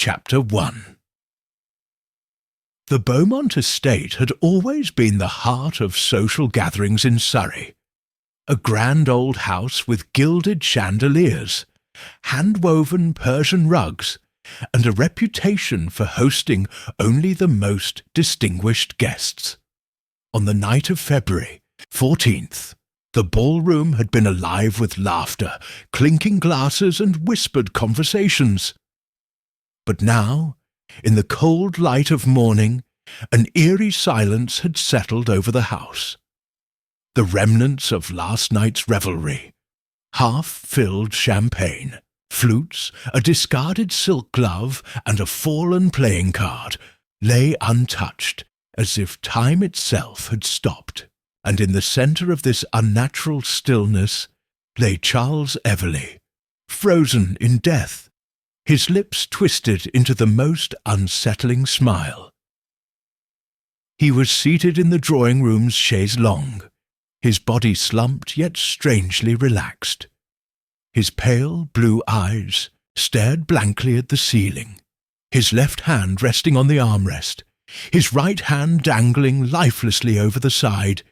Chapter 1. The Beaumont estate had always been the heart of social gatherings in Surrey. A grand old house with gilded chandeliers, hand-woven Persian rugs, and a reputation for hosting only the most distinguished guests. On the night of February 14th, the ballroom had been alive with laughter, clinking glasses and whispered conversations. But now, in the cold light of morning, an eerie silence had settled over the house. The remnants of last night's revelry, half-filled champagne, flutes, a discarded silk glove, and a fallen playing card, lay untouched, as if time itself had stopped. And in the centre of this unnatural stillness lay Charles Everleigh, frozen in death, his lips twisted into the most unsettling smile. He was seated in the drawing-room's chaise longue, his body slumped yet strangely relaxed. His pale blue eyes stared blankly at the ceiling, his left hand resting on the armrest, his right hand dangling lifelessly over the side,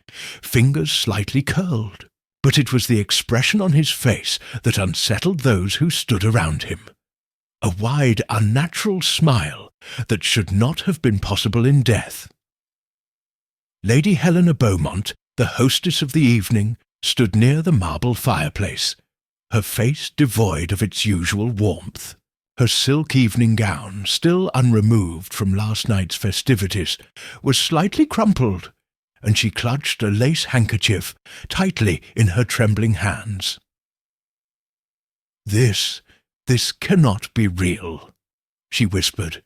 fingers slightly curled. But it was the expression on his face that unsettled those who stood around him. A wide, unnatural smile that should not have been possible in death. Lady Helena Beaumont, the hostess of the evening, stood near the marble fireplace, her face devoid of its usual warmth. Her silk evening gown, still unremoved from last night's festivities, was slightly crumpled, and she clutched a lace handkerchief tightly in her trembling hands. This cannot be real," she whispered.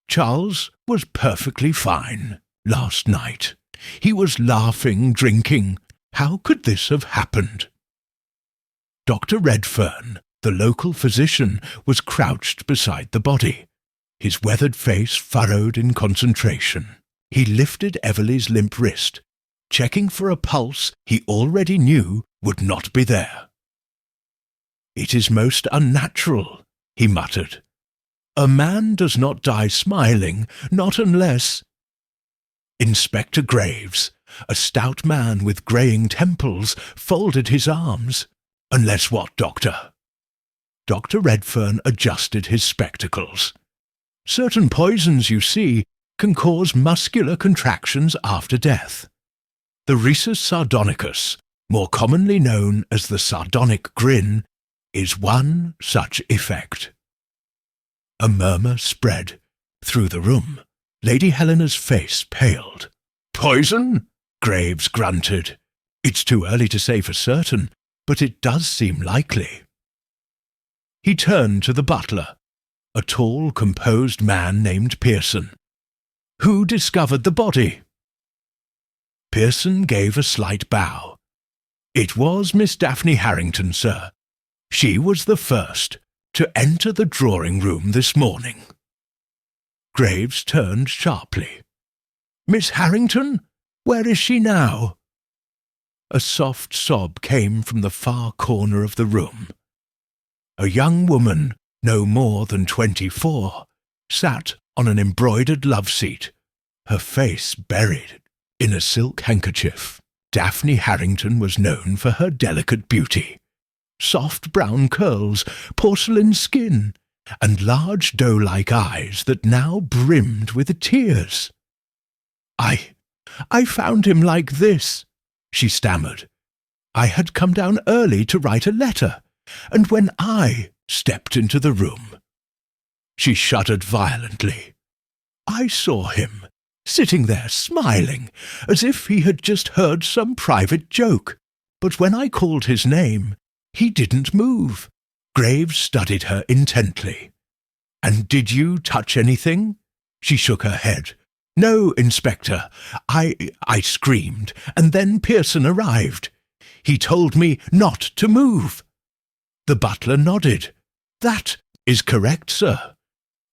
"Charles was perfectly fine last night. He was laughing, drinking. How could this have happened?" Dr. Redfern, the local physician, was crouched beside the body, his weathered face furrowed in concentration. He lifted Everleigh's limp wrist, checking for a pulse he already knew would not be there. "It is most unnatural," he muttered. "A man does not die smiling, not unless—" Inspector Graves, a stout man with greying temples, folded his arms. "Unless what, Doctor?" Dr. Redfern adjusted his spectacles. "Certain poisons, you see, can cause muscular contractions after death. The rhesus sardonicus, more commonly known as the sardonic grin, is one such effect." A murmur spread through the room. Lady Helena's face paled. "Poison?" Graves grunted. "It's too early to say for certain, but it does seem likely." He turned to the butler, a tall, composed man named Pearson. "Who discovered the body?" Pearson gave a slight bow. "It was Miss Daphne Harrington, sir. She was the first to enter the drawing-room this morning." Graves turned sharply. "Miss Harrington? Where is she now?" A soft sob came from the far corner of the room. A young woman, no more than 24, sat on an embroidered love-seat, her face buried in a silk handkerchief. Daphne Harrington was known for her delicate beauty. Soft brown curls, porcelain skin, and large doe-like eyes that now brimmed with tears. I found him like this," she stammered. "I had come down early to write a letter, and when I stepped into the room—" She shuddered violently. "I saw him, sitting there smiling, as if he had just heard some private joke, but when I called his name, he didn't move." Graves studied her intently. "And did you touch anything?" She shook her head. "No, Inspector. I screamed, and then Pearson arrived. He told me not to move." The butler nodded. "That is correct, sir.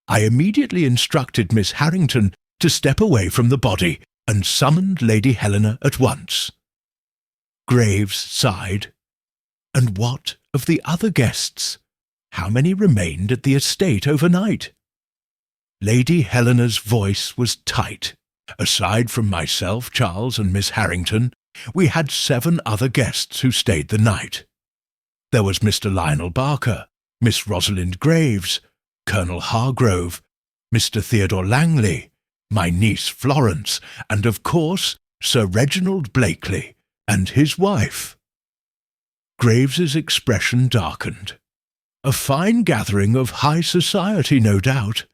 I immediately instructed Miss Harrington to step away from the body and summoned Lady Helena at once." Graves sighed. "And what of the other guests? How many remained at the estate overnight?" Lady Helena's voice was tight. Aside from myself, Charles, and Miss Harrington, we had 7 other guests who stayed the night. There was Mr. Lionel Barker, Miss Rosalind Graves, Colonel Hargrove, Mr. Theodore Langley, my niece Florence, and of course Sir Reginald Blakeley and his wife. Graves's expression darkened. A fine gathering of high society, no doubt,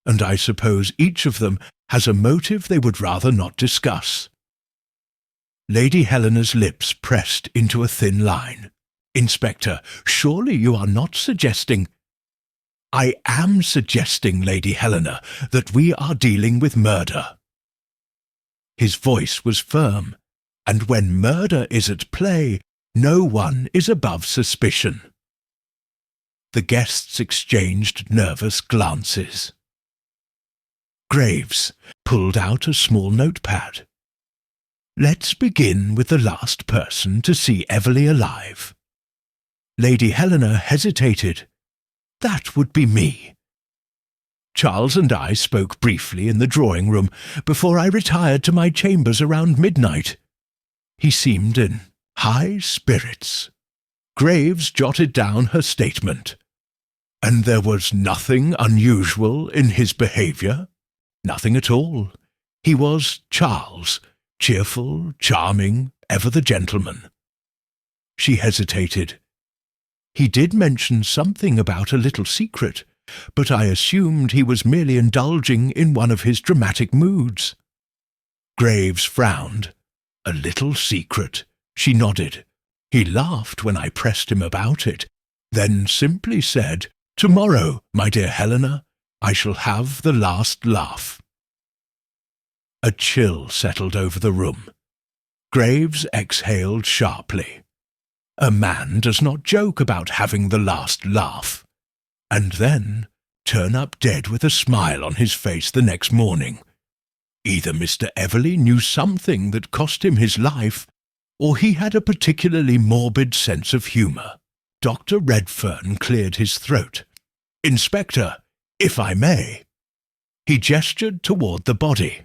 and I suppose each of them has a motive they would rather not discuss. Lady Helena's lips pressed into a thin line. Inspector, surely you are not suggesting— I am suggesting, Lady Helena, that we are dealing with murder. His voice was firm, and when murder is at play, no one is above suspicion. The guests exchanged nervous glances. Graves pulled out a small notepad. Let's begin with the last person to see Everly alive. Lady Helena hesitated. That would be me. Charles and I spoke briefly in the drawing-room before I retired to my chambers around midnight. He seemed in high spirits. Graves jotted down her statement. And there was nothing unusual in his behaviour? Nothing at all. He was Charles, cheerful, charming, ever the gentleman. She hesitated. He did mention something about a little secret, but I assumed he was merely indulging in one of his dramatic moods. Graves frowned. A little secret, she nodded. He laughed when I pressed him about it, then simply said, "Tomorrow, my dear Helena, I shall have the last laugh." A chill settled over the room. Graves exhaled sharply. A man does not joke about having the last laugh, and then turn up dead with a smile on his face the next morning. Either Mr. Everly knew something that cost him his life, or he had a particularly morbid sense of humour. Dr. Redfern cleared his throat. "Inspector, if I may." He gestured toward the body.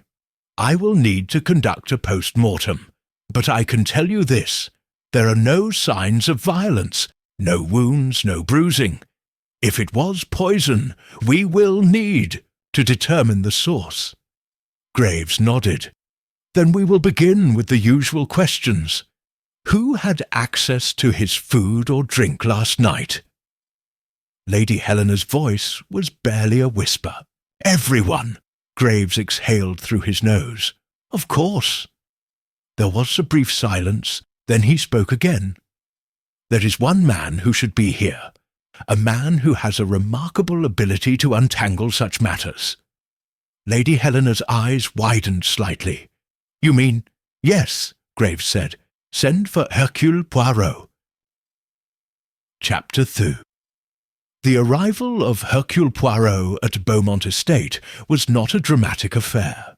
"I will need to conduct a post-mortem, but I can tell you this. There are no signs of violence, no wounds, no bruising. If it was poison, we will need to determine the source." Graves nodded. "Then we will begin with the usual questions. Who had access to his food or drink last night?" Lady Helena's voice was barely a whisper. "Everyone!" Graves exhaled through his nose. "Of course." There was a brief silence. Then he spoke again. "There is one man who should be here, a man who has a remarkable ability to untangle such matters." Lady Helena's eyes widened slightly. "You mean—" "Yes," Graves said. "Send for Hercule Poirot." Chapter 2. The arrival of Hercule Poirot at Beaumont Estate was not a dramatic affair.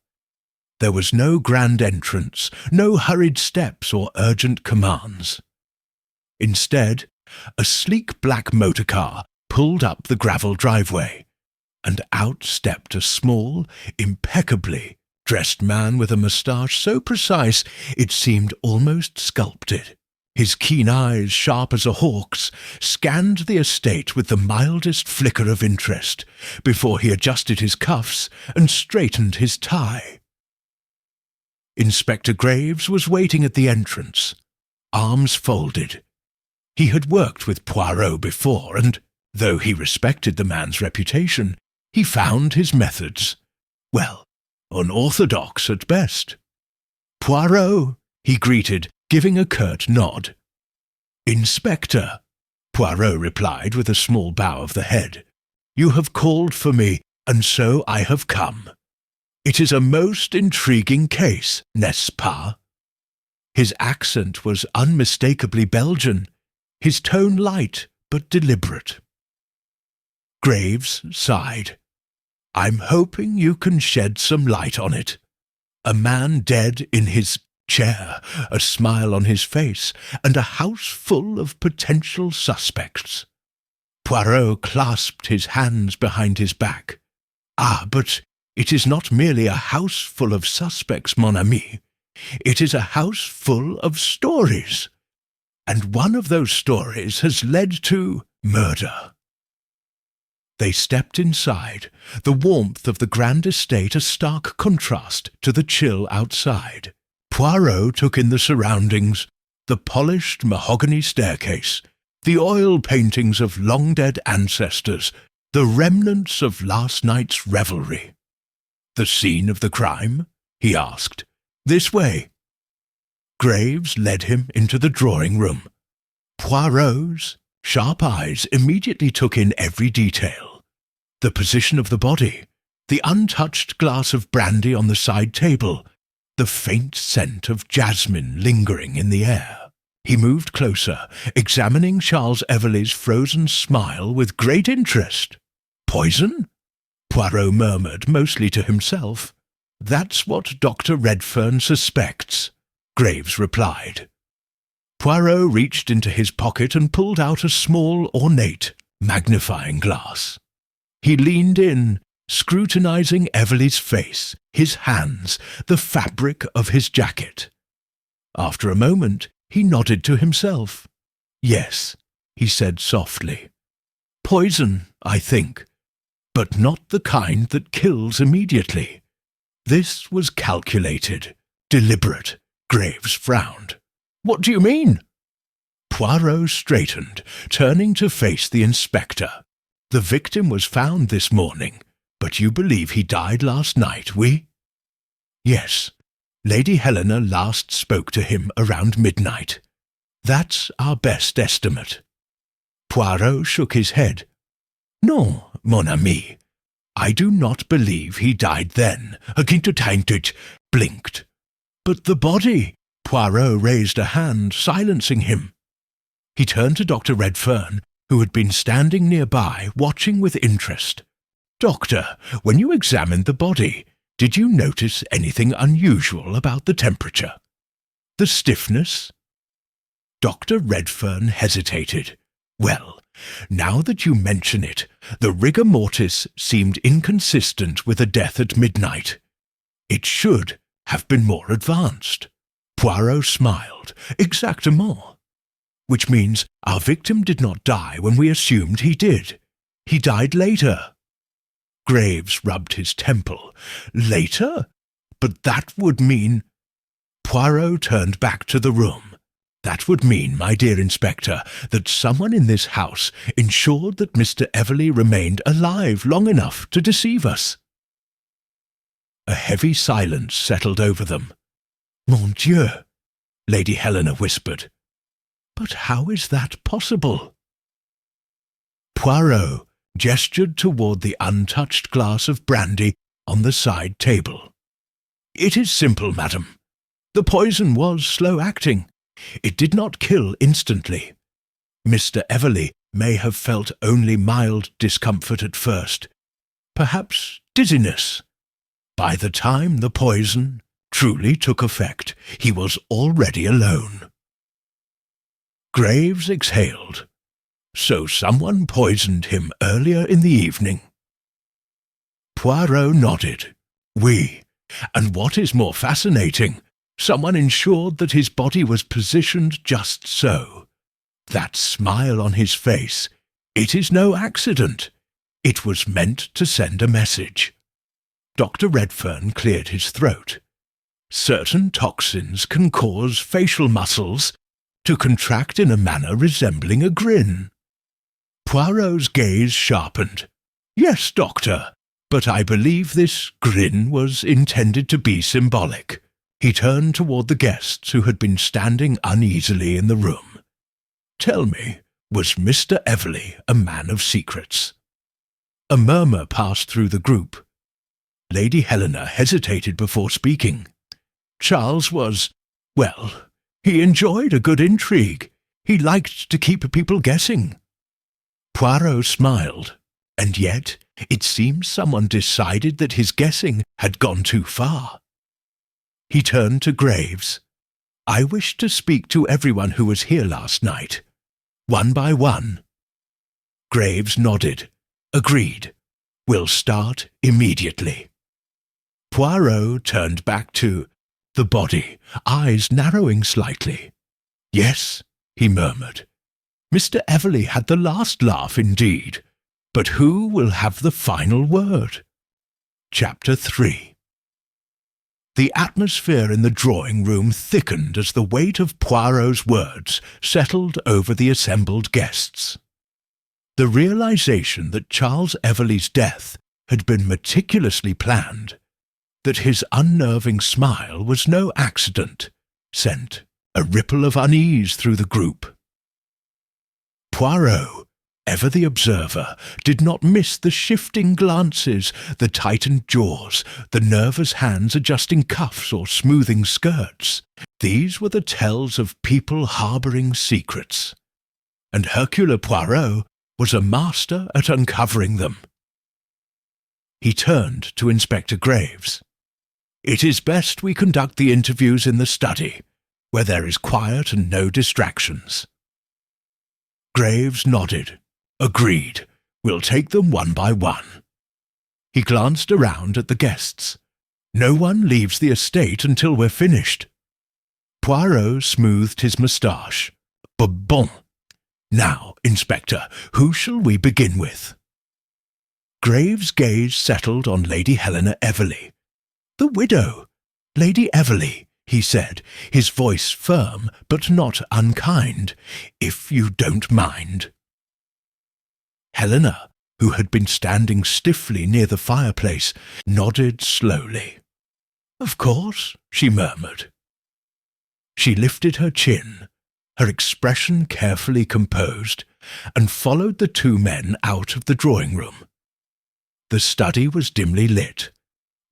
There was no grand entrance, no hurried steps or urgent commands. Instead, a sleek black motor car pulled up the gravel driveway, and out stepped a small, impeccably dressed man with a moustache so precise it seemed almost sculpted. His keen eyes, sharp as a hawk's, scanned the estate with the mildest flicker of interest before he adjusted his cuffs and straightened his tie. Inspector Graves was waiting at the entrance, arms folded. He had worked with Poirot before, and, though he respected the man's reputation, he found his methods, well, unorthodox at best. "Poirot," he greeted, giving a curt nod. "Inspector," Poirot replied with a small bow of the head. "You have called for me, and so I have come. It is a most intriguing case, n'est-ce pas?" His accent was unmistakably Belgian, his tone light but deliberate. Graves sighed. "I'm hoping you can shed some light on it. A man dead in his chair, a smile on his face, and a house full of potential suspects." Poirot clasped his hands behind his back. Ah, but it is not merely a house full of suspects, mon ami. It is a house full of stories. And one of those stories has led to murder. They stepped inside, the warmth of the grand estate a stark contrast to the chill outside. Poirot took in the surroundings, the polished mahogany staircase, the oil paintings of long-dead ancestors, the remnants of last night's revelry. "The scene of the crime?" he asked. "This way." Graves led him into the drawing-room. Poirot's sharp eyes immediately took in every detail. The position of the body, the untouched glass of brandy on the side table, the faint scent of jasmine lingering in the air. He moved closer, examining Charles Everleigh's frozen smile with great interest. "Poison?" Poirot murmured, mostly to himself. "That's what Dr. Redfern suspects," Graves replied. Poirot reached into his pocket and pulled out a small, ornate magnifying glass. He leaned in, scrutinizing Everleigh's face, his hands, the fabric of his jacket. After a moment, he nodded to himself. "Yes," he said softly. "Poison, I think, but not the kind that kills immediately. This was calculated, deliberate." Graves frowned. "What do you mean?" Poirot straightened, turning to face the inspector. "The victim was found this morning, but you believe he died last night, oui?" "Yes. Lady Helena last spoke to him around midnight. That's our best estimate." Poirot shook his head. "Non, mon ami. I do not believe he died then." Quintotaintit blinked. "But the body—" Poirot raised a hand, silencing him. He turned to Dr. Redfern, who had been standing nearby, watching with interest. "Doctor, when you examined the body, did you notice anything unusual about the temperature? The stiffness?" Dr. Redfern hesitated. "Well, now that you mention it, the rigor mortis seemed inconsistent with a death at midnight. It should have been more advanced." Poirot smiled. "Exactement. Which means our victim did not die when we assumed he did. He died later." Graves rubbed his temple. "Later? But that would mean—" Poirot turned back to the room. "That would mean, my dear Inspector, that someone in this house ensured that Mr. Everleigh remained alive long enough to deceive us." A heavy silence settled over them. "Mon Dieu," Lady Helena whispered. "But how is that possible?" Poirot gestured toward the untouched glass of brandy on the side table. "It is simple, madam. The poison was slow-acting. It did not kill instantly. Mr. Everleigh may have felt only mild discomfort at first, perhaps dizziness. By the time the poison truly took effect, he was already alone." Graves exhaled. "So someone poisoned him earlier in the evening?" Poirot nodded. "Oui, and what is more fascinating, someone ensured that his body was positioned just so. That smile on his face, it is no accident. It was meant to send a message." Dr. Redfern cleared his throat. "Certain toxins can cause facial muscles to contract in a manner resembling a grin." Poirot's gaze sharpened. "Yes, doctor, but I believe this grin was intended to be symbolic." He turned toward the guests who had been standing uneasily in the room. "Tell me, was Mr. Everleigh a man of secrets?" A murmur passed through the group. Lady Helena hesitated before speaking. "Charles was, well, he enjoyed a good intrigue. He liked to keep people guessing." Poirot smiled, and yet it seemed someone decided that his guessing had gone too far. He turned to Graves. "I wish to speak to everyone who was here last night, one by one." Graves nodded, agreed. We'll start immediately." Poirot turned back to the body, eyes narrowing slightly. "Yes," he murmured. "Mr. Everley had the last laugh indeed. But who will have the final word?" Chapter 3. The atmosphere in the drawing-room thickened as the weight of Poirot's words settled over the assembled guests. The realization that Charles Everley's death had been meticulously planned, that his unnerving smile was no accident, sent a ripple of unease through the group. Poirot, ever the observer, did not miss the shifting glances, the tightened jaws, the nervous hands adjusting cuffs or smoothing skirts. These were the tells of people harbouring secrets, and Hercule Poirot was a master at uncovering them. He turned to Inspector Graves. "It is best we conduct the interviews in the study, where there is quiet and no distractions." Graves nodded. "Agreed. We'll take them one by one." He glanced around at the guests. "No one leaves the estate until we're finished." Poirot smoothed his moustache. "Bon. Now, Inspector, who shall we begin with?" Graves' gaze settled on Lady Helena Everley. "The widow. Lady Everley," he said, his voice firm but not unkind, "if you don't mind." Helena, who had been standing stiffly near the fireplace, nodded slowly. "Of course," she murmured. She lifted her chin, her expression carefully composed, and followed the two men out of the drawing-room. The study was dimly lit,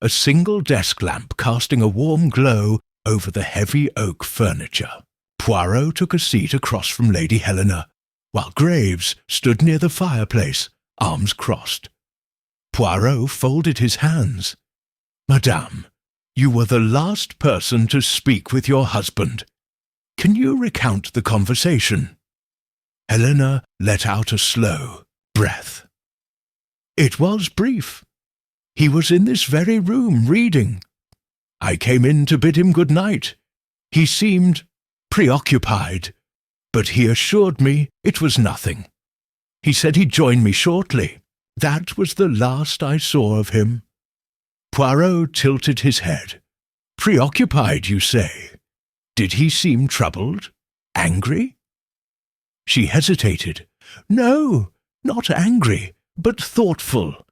a single desk lamp casting a warm glow over the heavy oak furniture. Poirot took a seat across from Lady Helena, while Graves stood near the fireplace, arms crossed. Poirot folded his hands. "Madame, you were the last person to speak with your husband. Can you recount the conversation?" Helena let out a slow breath. "It was brief. He was in this very room reading. I came in to bid him good night. He seemed preoccupied, but he assured me it was nothing. He said he'd join me shortly. That was the last I saw of him." Poirot tilted his head. "Preoccupied, you say? Did he seem troubled? Angry?" She hesitated. "No, not angry, but thoughtful,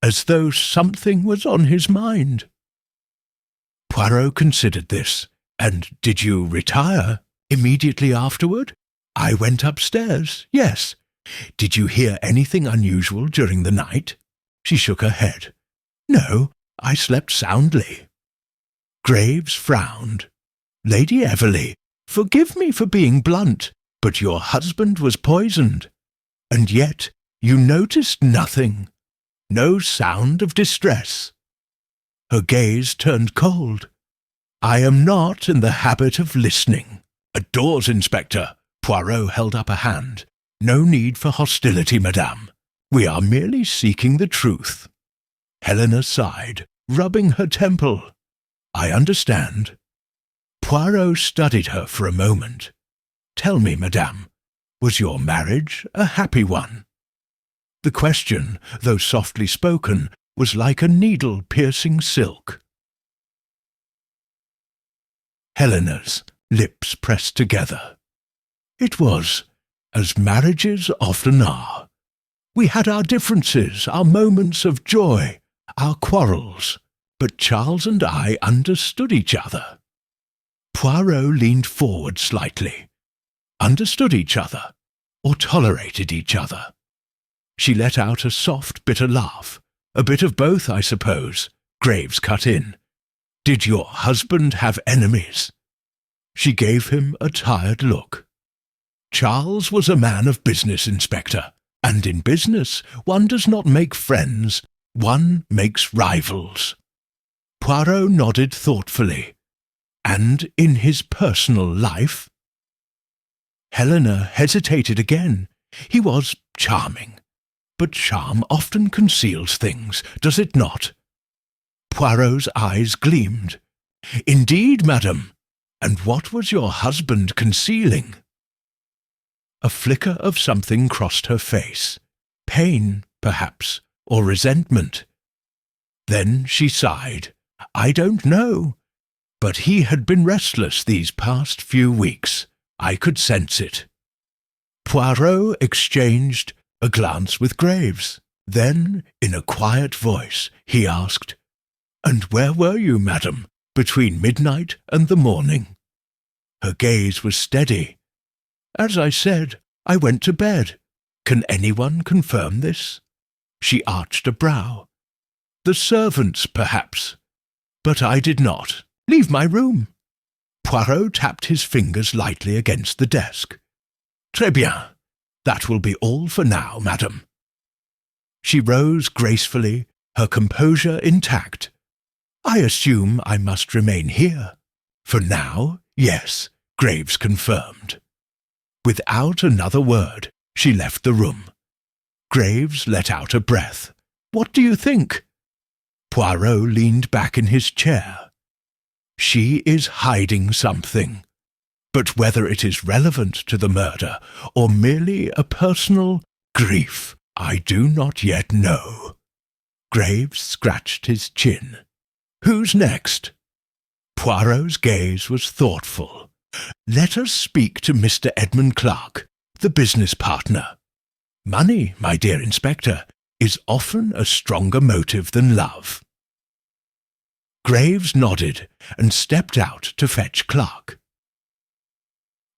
as though something was on his mind." Poirot considered this. "And did you retire immediately afterward?" "I went upstairs, yes." "Did you hear anything unusual during the night?" She shook her head. "No, I slept soundly." Graves frowned. "Lady Everley, forgive me for being blunt, but your husband was poisoned. And yet you noticed nothing. No sound of distress." Her gaze turned cold. "I am not in the habit of listening." "At doors, Inspector." Poirot held up a hand. "No need for hostility, madame. We are merely seeking the truth." Helena sighed, rubbing her temple. "I understand." Poirot studied her for a moment. "Tell me, madame, was your marriage a happy one?" The question, though softly spoken, was like a needle piercing silk. Helena's lips pressed together. "It was, as marriages often are. We had our differences, our moments of joy, our quarrels, but Charles and I understood each other." Poirot leaned forward slightly. "Understood each other, or tolerated each other?" She let out a soft, bitter laugh. "A bit of both, I suppose." Graves cut in. "Did your husband have enemies?" She gave him a tired look. "Charles was a man of business, Inspector, and in business one does not make friends, one makes rivals." Poirot nodded thoughtfully. "And in his personal life?" Helena hesitated again. "He was charming, But charm often conceals things, does it not? Poirot's eyes gleamed. Indeed, madam. And what was your husband concealing? A flicker of something crossed her face. Pain, perhaps, or resentment. Then she sighed. I don't know. But he had been restless these past few weeks. I could sense it. Poirot exchanged a glance with Graves. Then, in a quiet voice, he asked, And where were you, madam, between midnight and the morning? Her gaze was steady. As I said, I went to bed. Can anyone confirm this? She arched a brow. The servants, perhaps. But I did not. Leave my room. Poirot tapped his fingers lightly against the desk. Très bien. That will be all for now, madam. She rose gracefully, her composure intact. I assume I must remain here. For now, yes, Graves confirmed. Without another word, she left the room. Graves let out a breath. What do you think? Poirot leaned back in his chair. She is hiding something. But whether it is relevant to the murder or merely a personal grief, I do not yet know. Graves scratched his chin. Who's next? Poirot's gaze was thoughtful. Let us speak to Mr. Edmund Clark, the business partner. Money, my dear Inspector, is often a stronger motive than love. Graves nodded and stepped out to fetch Clark.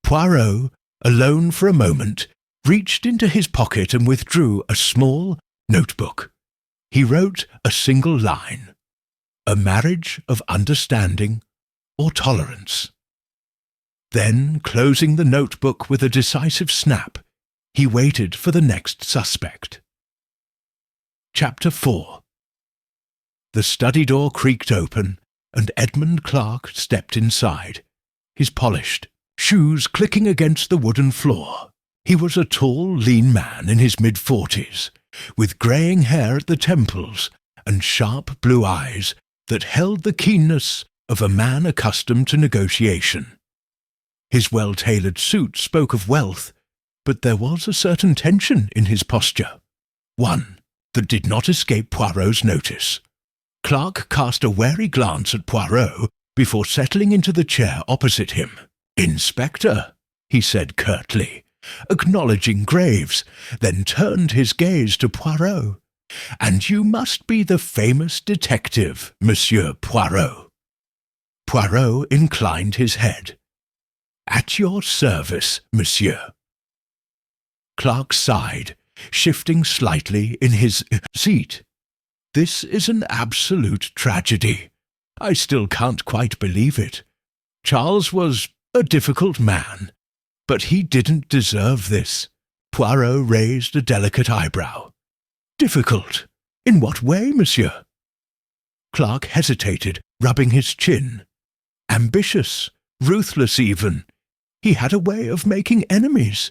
Poirot, alone for a moment, reached into his pocket and withdrew a small notebook. He wrote a single line. A marriage of understanding or tolerance. Then, closing the notebook with a decisive snap, he waited for the next suspect. Chapter 4. The study door creaked open, and Edmund Clark stepped inside, his polished shoes clicking against the wooden floor. He was a tall, lean man in his mid-40s, with greying hair at the temples and sharp blue eyes that held the keenness of a man accustomed to negotiation. His well-tailored suit spoke of wealth, but there was a certain tension in his posture, one that did not escape Poirot's notice. Clark cast a wary glance at Poirot before settling into the chair opposite him. "Inspector," he said curtly, acknowledging Graves, then turned his gaze to Poirot. "And you must be the famous detective, Monsieur Poirot." Poirot inclined his head. "At your service, monsieur." Clark sighed, shifting slightly in his seat. "This is an absolute tragedy. I still can't quite believe it. Charles was a difficult man, but he didn't deserve this." Poirot raised a delicate eyebrow. "Difficult? In what way, monsieur?" Clark hesitated, rubbing his chin. "Ambitious, ruthless even. He had a way of making enemies,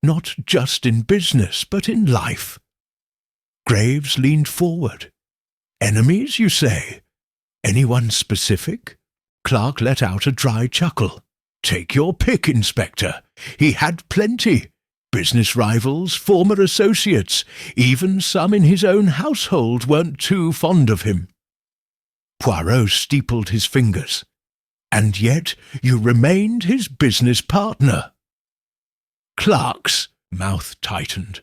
not just in business, but in life." Graves leaned forward. "Enemies, you say? Anyone specific?" Clark let out a dry chuckle. "Take your pick, Inspector. He had plenty. Business rivals, former associates, even some in his own household weren't too fond of him." Poirot steepled his fingers. "And yet you remained his business partner." Clark's mouth tightened.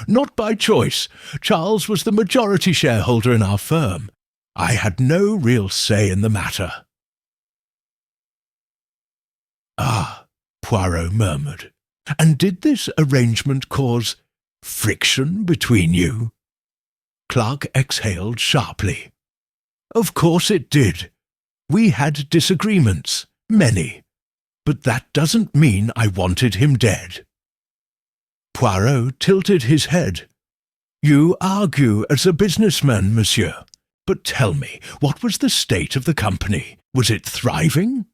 "Not by choice. Charles was the majority shareholder in our firm. I had no real say in the matter." "Ah," Poirot murmured. "And did this arrangement cause friction between you?" Clark exhaled sharply. "Of course it did. We had disagreements, many, but that doesn't mean I wanted him dead." Poirot tilted his head. "You argue as a businessman, monsieur. But tell me, what was the state of the company? Was it thriving?"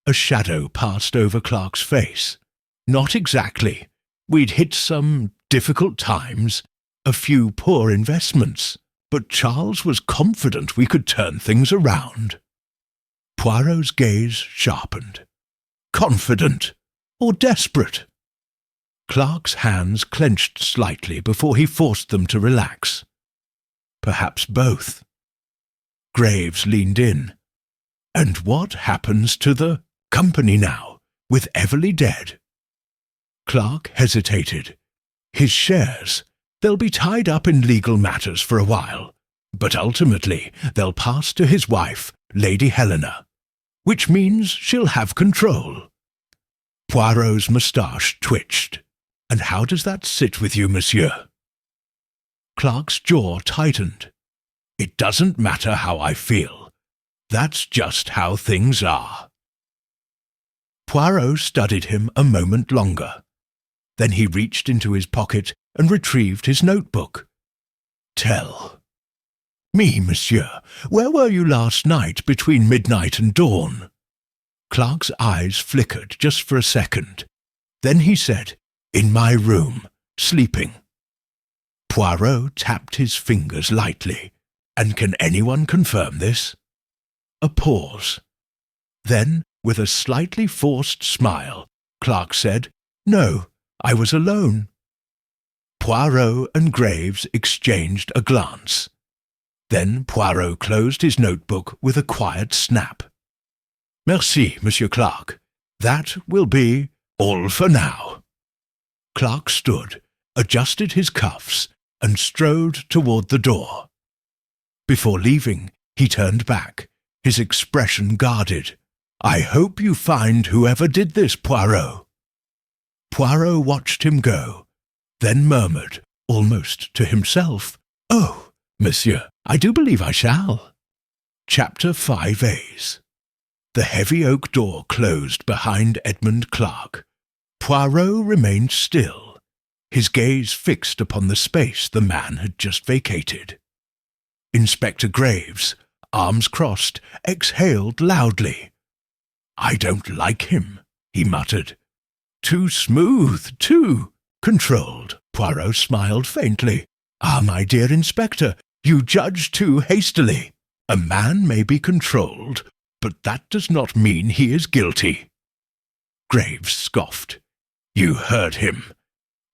A shadow passed over Clark's face. "Not exactly. We'd hit some difficult times, A few poor investments, but Charles was confident we could turn things around. Poirot's gaze sharpened. Confident or desperate? Clark's hands clenched slightly before he forced them to relax. Perhaps both. Graves leaned in. And what happens to the company now, with Everly dead? Clark hesitated. His shares, they'll be tied up in legal matters for a while, but ultimately they'll pass to his wife, Lady Helena, which means she'll have control. Poirot's moustache twitched. And how does that sit with you, monsieur? Clark's jaw tightened. It doesn't matter how I feel. That's just how things are. Poirot studied him a moment longer. Then he reached into his pocket and retrieved his notebook. Tell. Me, monsieur, where were you last night between midnight and dawn? Clark's eyes flickered just for a second. Then he said, In my room, sleeping. Poirot tapped his fingers lightly. And can anyone confirm this? A pause. Then, with a slightly forced smile, Clark said, No, I was alone. Poirot and Graves exchanged a glance. Then Poirot closed his notebook with a quiet snap. Merci, Monsieur Clark. That will be all for now. Clark stood, adjusted his cuffs, and strode toward the door. Before leaving, he turned back, his expression guarded. I hope you find whoever did this, Poirot. Poirot watched him go, then murmured, almost to himself, Oh, monsieur, I do believe I shall. Chapter 5a. The heavy oak door closed behind Edmund Clark. Poirot remained still, his gaze fixed upon the space the man had just vacated. Inspector Graves, arms crossed, exhaled loudly. I don't like him, he muttered. Too smooth, too controlled. Poirot smiled faintly. Ah, my dear Inspector, you judge too hastily. A man may be controlled, but that does not mean he is guilty. Graves scoffed. You heard him.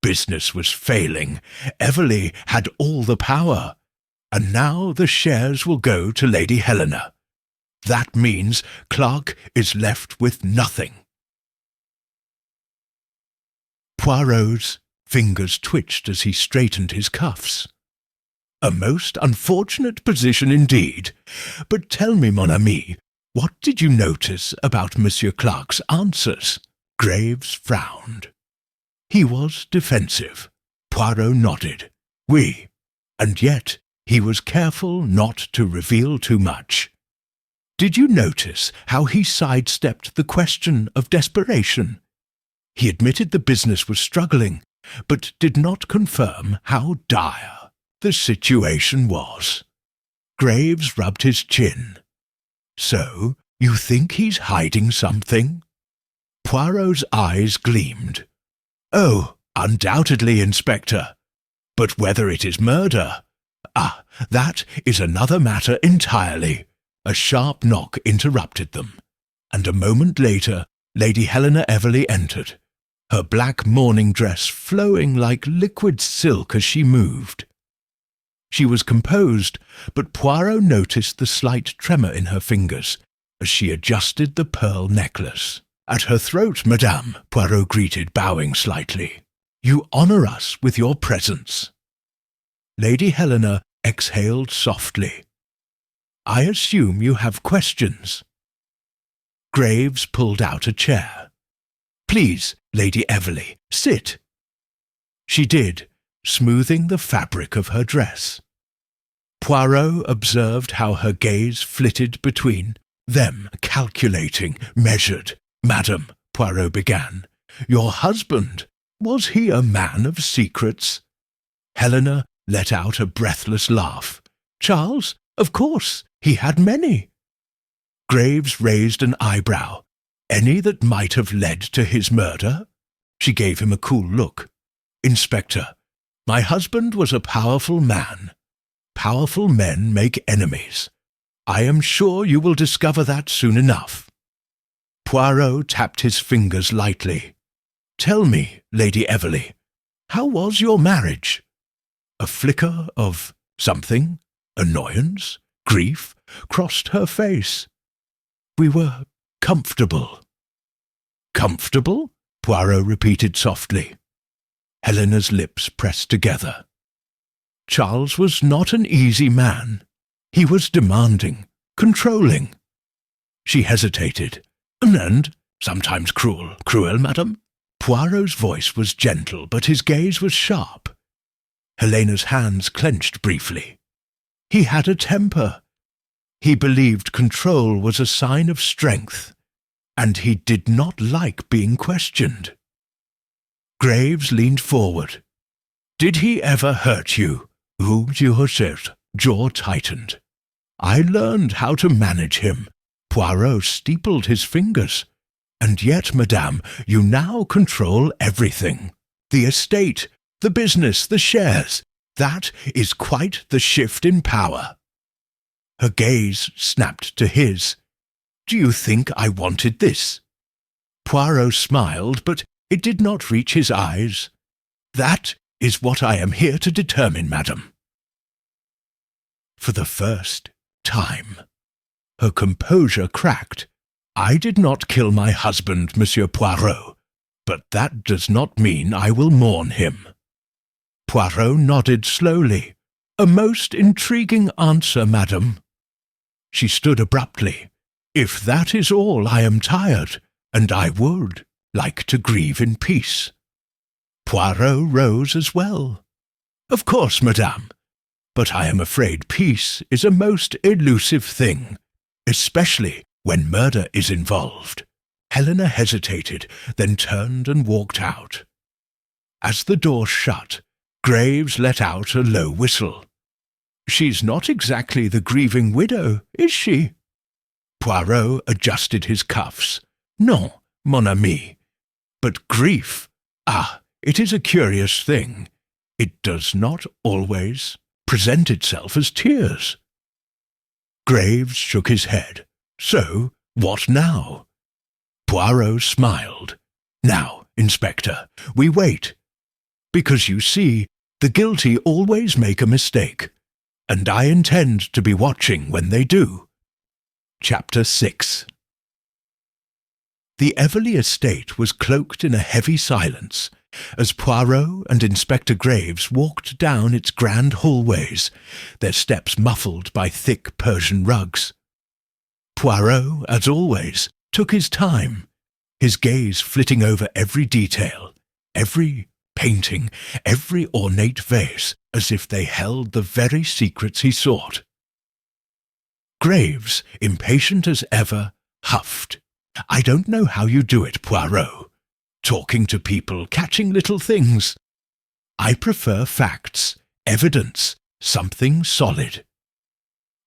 Business was failing. Everly had all the power. And now the shares will go to Lady Helena. That means Clark is left with nothing. Poirot's fingers twitched as he straightened his cuffs. A most unfortunate position indeed. But tell me, mon ami, what did you notice about Monsieur Clark's answers? Graves frowned. He was defensive. Poirot nodded. Oui. And yet he was careful not to reveal too much. Did you notice how he sidestepped the question of desperation? He admitted the business was struggling, but did not confirm how dire the situation was. Graves rubbed his chin. So, you think he's hiding something? Poirot's eyes gleamed. Oh, undoubtedly, Inspector. But whether it is murder? Ah, that is another matter entirely. A sharp knock interrupted them, and a moment later Lady Helena Everly entered, her black mourning dress flowing like liquid silk as she moved. She was composed, but Poirot noticed the slight tremor in her fingers as she adjusted the pearl necklace. At her throat, madame, Poirot greeted, bowing slightly. You honour us with your presence. Lady Helena exhaled softly. I assume you have questions. Graves pulled out a chair. Please, Lady Everly, sit. She did, smoothing the fabric of her dress. Poirot observed how her gaze flitted between them, calculating, measured. Madam, Poirot began, your husband, was he a man of secrets? Helena let out a breathless laugh. Charles, of course, he had many. Graves raised an eyebrow. Any that might have led to his murder? She gave him a cool look. Inspector, My husband was a powerful man. Powerful men make enemies. I am sure you will discover that soon enough." Poirot tapped his fingers lightly. "Tell me, Lady Everley, how was your marriage?" A flicker of something, annoyance, grief, crossed her face. "We were comfortable." "Comfortable?" Poirot repeated softly. Helena's lips pressed together. Charles was not an easy man. He was demanding, controlling. She hesitated. "And sometimes cruel." "Cruel, madame?" Poirot's voice was gentle, but his gaze was sharp. Helena's hands clenched briefly. He had a temper. He believed control was a sign of strength, and he did not like being questioned. Graves leaned forward. "Did he ever hurt you?" Jaw tightened. "I learned how to manage him." Poirot steepled his fingers. "And yet, madame, you now control everything. The estate, the business, the shares. That is quite the shift in power." Her gaze snapped to his. "Do you think I wanted this?" Poirot smiled, but it did not reach his eyes. "That is what I am here to determine, madam." For the first time, her composure cracked. "I did not kill my husband, Monsieur Poirot, but that does not mean I will mourn him." Poirot nodded slowly. "A most intriguing answer, madam." She stood abruptly. "If that is all, I am tired, and I would like to grieve in peace." Poirot rose as well. "Of course, madame, but I am afraid peace is a most elusive thing, especially when murder is involved." Helena hesitated, then turned and walked out. As the door shut, Graves let out a low whistle. "She's not exactly the grieving widow, is she?" Poirot adjusted his cuffs. "Non, mon ami. But grief, it is a curious thing. It does not always present itself as tears." Graves shook his head. "So, what now?" Poirot smiled. "Now, Inspector, we wait. Because you see, the guilty always make a mistake, and I intend to be watching when they do." Chapter 6. The Everley estate was cloaked in a heavy silence as Poirot and Inspector Graves walked down its grand hallways, their steps muffled by thick Persian rugs. Poirot, as always, took his time, his gaze flitting over every detail, every painting, every ornate vase, as if they held the very secrets he sought. Graves, impatient as ever, huffed. "I don't know how you do it, Poirot. Talking to people, catching little things. I prefer facts, evidence, something solid."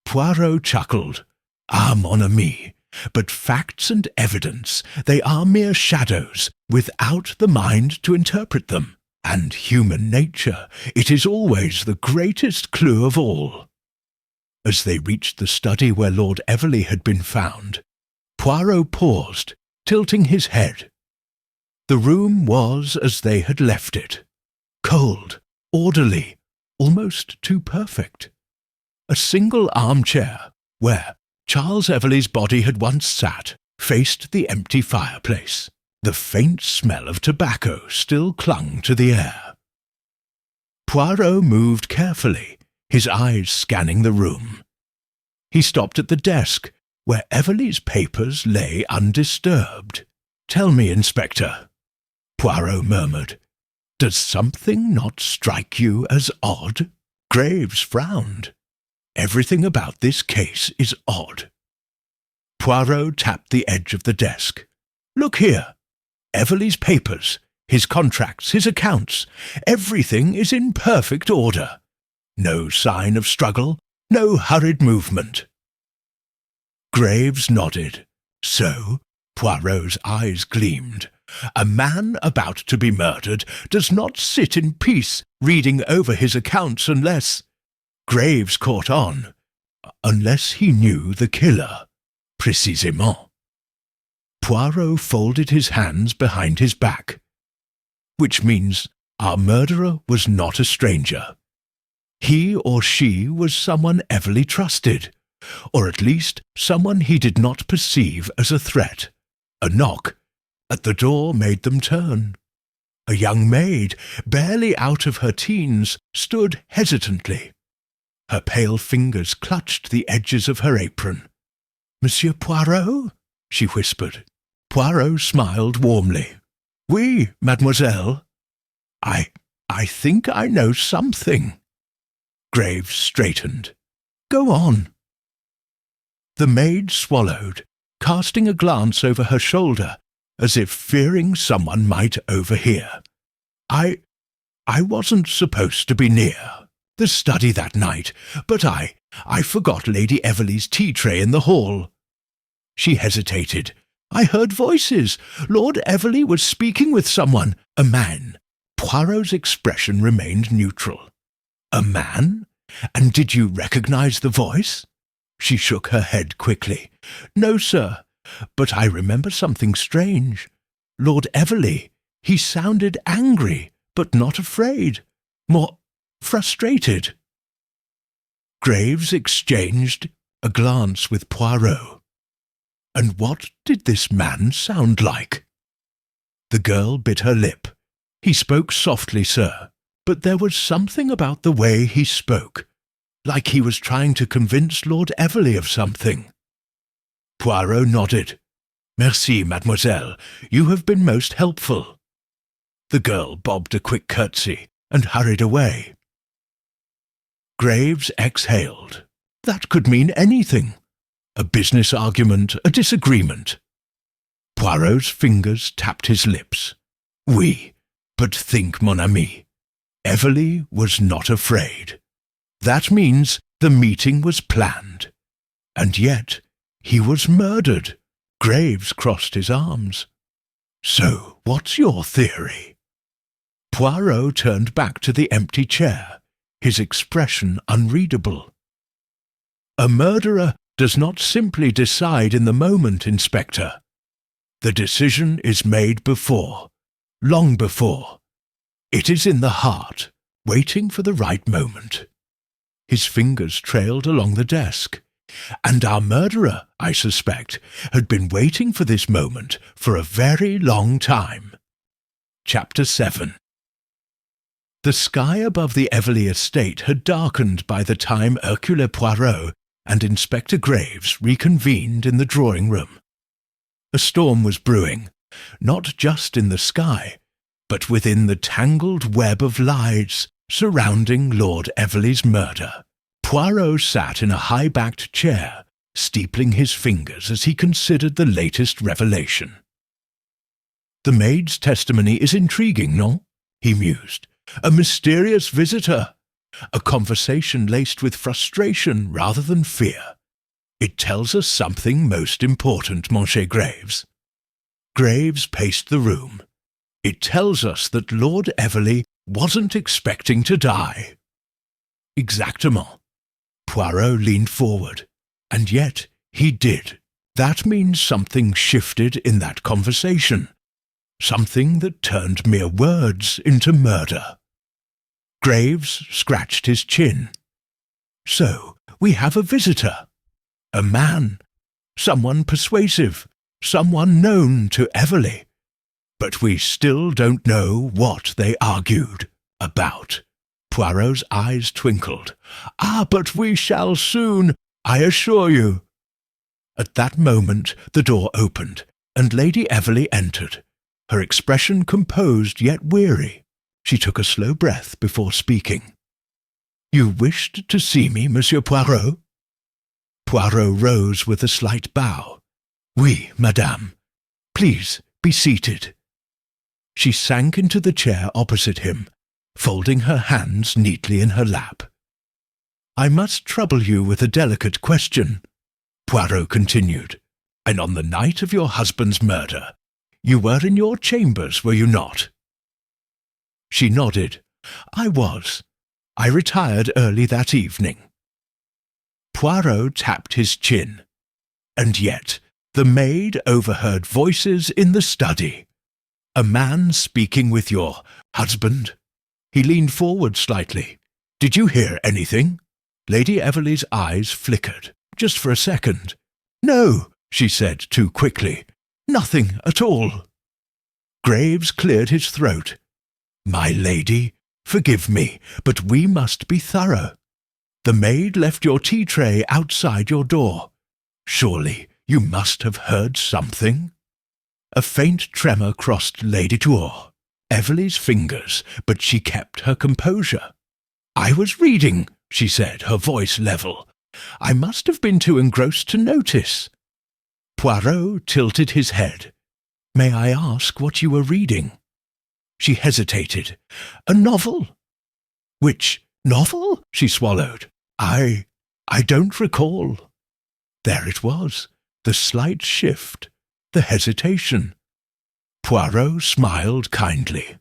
Poirot chuckled. "Ah, mon ami, but facts and evidence, they are mere shadows, without the mind to interpret them. And human nature, it is always the greatest clue of all." As they reached the study where Lord Everley had been found, Poirot paused, tilting his head. The room was as they had left it, cold, orderly, almost too perfect. A single armchair, where Charles Everley's body had once sat, faced the empty fireplace. The faint smell of tobacco still clung to the air. Poirot moved carefully, his eyes scanning the room. He stopped at the desk, where Everley's papers lay undisturbed. "Tell me, Inspector," Poirot murmured, "does something not strike you as odd?" Graves frowned. "Everything about this case is odd." Poirot tapped the edge of the desk. "Look here. Everley's papers, his contracts, his accounts, everything is in perfect order. No sign of struggle, no hurried movement." Graves nodded. "So?" Poirot's eyes gleamed. A man about to be murdered does not sit in peace reading over his accounts unless— Graves caught on. Unless he knew the killer, précisément. Poirot folded his hands behind his back. Which means our murderer was not a stranger. He or she was someone Everly trusted, or at least someone he did not perceive as a threat. A knock at the door made them turn. A young maid, barely out of her teens, stood hesitantly. Her pale fingers clutched the edges of her apron. "Monsieur Poirot?" she whispered. Poirot smiled warmly. "Oui, mademoiselle. I think I know something." Graves straightened. "Go on." The maid swallowed, casting a glance over her shoulder, as if fearing someone might overhear. I wasn't supposed to be near the study that night, but I forgot Lady Everly's tea-tray in the hall." She hesitated. "I heard voices. Lord Everly was speaking with someone, a man." Poirot's expression remained neutral. "A man? And did you recognize the voice?" She shook her head quickly. "No, sir, but I remember something strange. Lord Everly, he sounded angry, but not afraid. More frustrated." Graves exchanged a glance with Poirot. And what did this man sound like? The girl bit her lip. "He spoke softly, sir, but there was something about the way he spoke, like he was trying to convince Lord Everly of something." Poirot nodded. "Merci, mademoiselle. You have been most helpful." The girl bobbed a quick curtsy and hurried away. Graves exhaled. That could mean anything. A business argument, a disagreement. Poirot's fingers tapped his lips. "Oui, but think, mon ami. Everly was not afraid. That means the meeting was planned. And yet he was murdered." Graves crossed his arms. "So, what's your theory?" Poirot turned back to the empty chair, his expression unreadable. "A murderer does not simply decide in the moment, Inspector. The decision is made before, long before. It is in the heart, waiting for the right moment." His fingers trailed along the desk. "And our murderer, I suspect, had been waiting for this moment for a very long time." Chapter 7. The sky above the Everly estate had darkened by the time Hercule Poirot and Inspector Graves reconvened in the drawing-room. A storm was brewing, not just in the sky, but within the tangled web of lies surrounding Lord Everly's murder. Poirot sat in a high-backed chair, steepling his fingers as he considered the latest revelation. "The maid's testimony is intriguing, no?" he mused. "A mysterious visitor. A conversation laced with frustration rather than fear. It tells us something most important, Monsieur Graves." Graves paced the room. "It tells us that Lord Everly wasn't expecting to die." "Exactement." Poirot leaned forward. "And yet he did. That means something shifted in that conversation. Something that turned mere words into murder." Graves scratched his chin. "So, we have a visitor. A man. Someone persuasive. Someone known to Everly. But we still don't know what they argued about." Poirot's eyes twinkled. "Ah, but we shall soon, I assure you." At that moment the door opened, and Lady Everly entered, her expression composed yet weary. She took a slow breath before speaking. "You wished to see me, Monsieur Poirot?" Poirot rose with a slight bow. "Oui, madame. Please be seated." She sank into the chair opposite him, folding her hands neatly in her lap. "I must trouble you with a delicate question," Poirot continued. "And on the night of your husband's murder, You were in your chambers, were you not?" She nodded. "I was. I retired early that evening." Poirot tapped his chin. And yet the maid overheard voices in the study. A man speaking with your husband? He leaned forward slightly. "Did you hear anything?" Lady Everleigh's eyes flickered, just for a second. "No," she said too quickly. "Nothing at all." Graves cleared his throat. "My lady, forgive me, but we must be thorough. The maid left your tea tray outside your door. Surely you must have heard something?" A faint tremor crossed Lady Dwar, Everleigh's fingers, but she kept her composure. "I was reading," she said, her voice level. "I must have been too engrossed to notice." Poirot tilted his head. "May I ask what you were reading?" She hesitated. "A novel." "Which novel?" she swallowed. I don't recall." There it was, the slight shift, the hesitation. Poirot smiled kindly.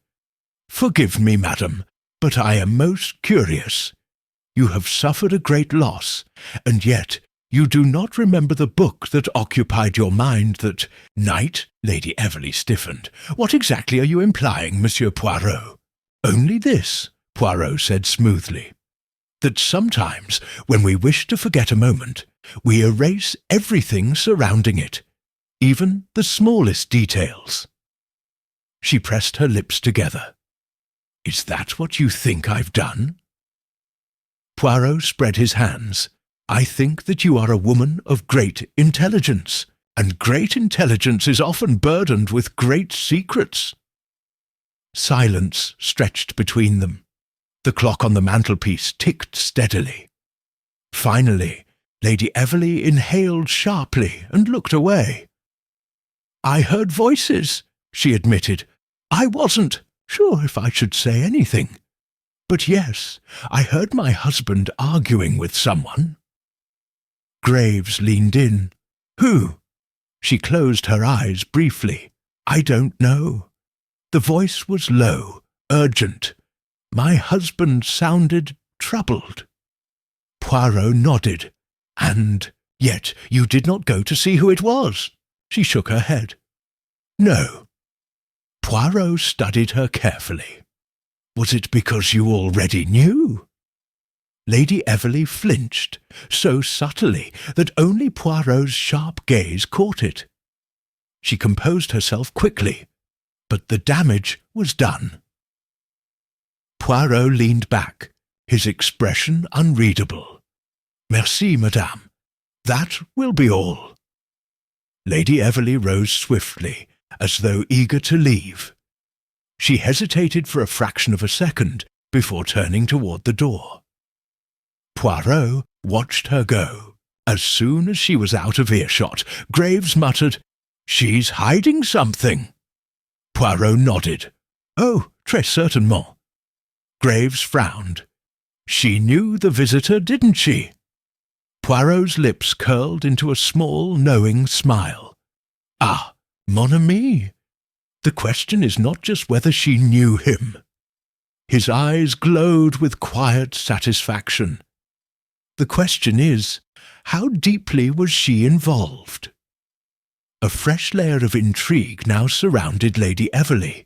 "Forgive me, madam, but I am most curious. You have suffered a great loss, and yet you do not remember the book that occupied your mind that night?" Lady Everleigh stiffened. "What exactly are you implying, Monsieur Poirot?" "Only this," Poirot said smoothly, "that sometimes, when we wish to forget a moment, we erase everything surrounding it, even the smallest details." She pressed her lips together. "Is that what you think I've done?" Poirot spread his hands. "I think that you are a woman of great intelligence, and great intelligence is often burdened with great secrets." Silence stretched between them. The clock on the mantelpiece ticked steadily. Finally, Lady Everleigh inhaled sharply and looked away. "I heard voices," she admitted. "I wasn't sure if I should say anything. But yes, I heard my husband arguing with someone." Graves leaned in. "Who?" She closed her eyes briefly. "I don't know." The voice was low, urgent. "My husband sounded troubled." Poirot nodded. "And yet you did not go to see who it was?" She shook her head. "No." Poirot studied her carefully. "Was it because you already knew?" Lady Everleigh flinched, so subtly that only Poirot's sharp gaze caught it. She composed herself quickly, but the damage was done. Poirot leaned back, his expression unreadable. "Merci, madame. That will be all." Lady Everleigh rose swiftly, as though eager to leave. She hesitated for a fraction of a second before turning toward the door. Poirot watched her go. As soon as she was out of earshot, Graves muttered, "She's hiding something." Poirot nodded. "Oh, très certainement." Graves frowned. "She knew the visitor, didn't she?" Poirot's lips curled into a small, knowing smile. "Ah, mon ami, the question is not just whether she knew him." His eyes glowed with quiet satisfaction. "The question is, how deeply was she involved?" A fresh layer of intrigue now surrounded Lady Everleigh.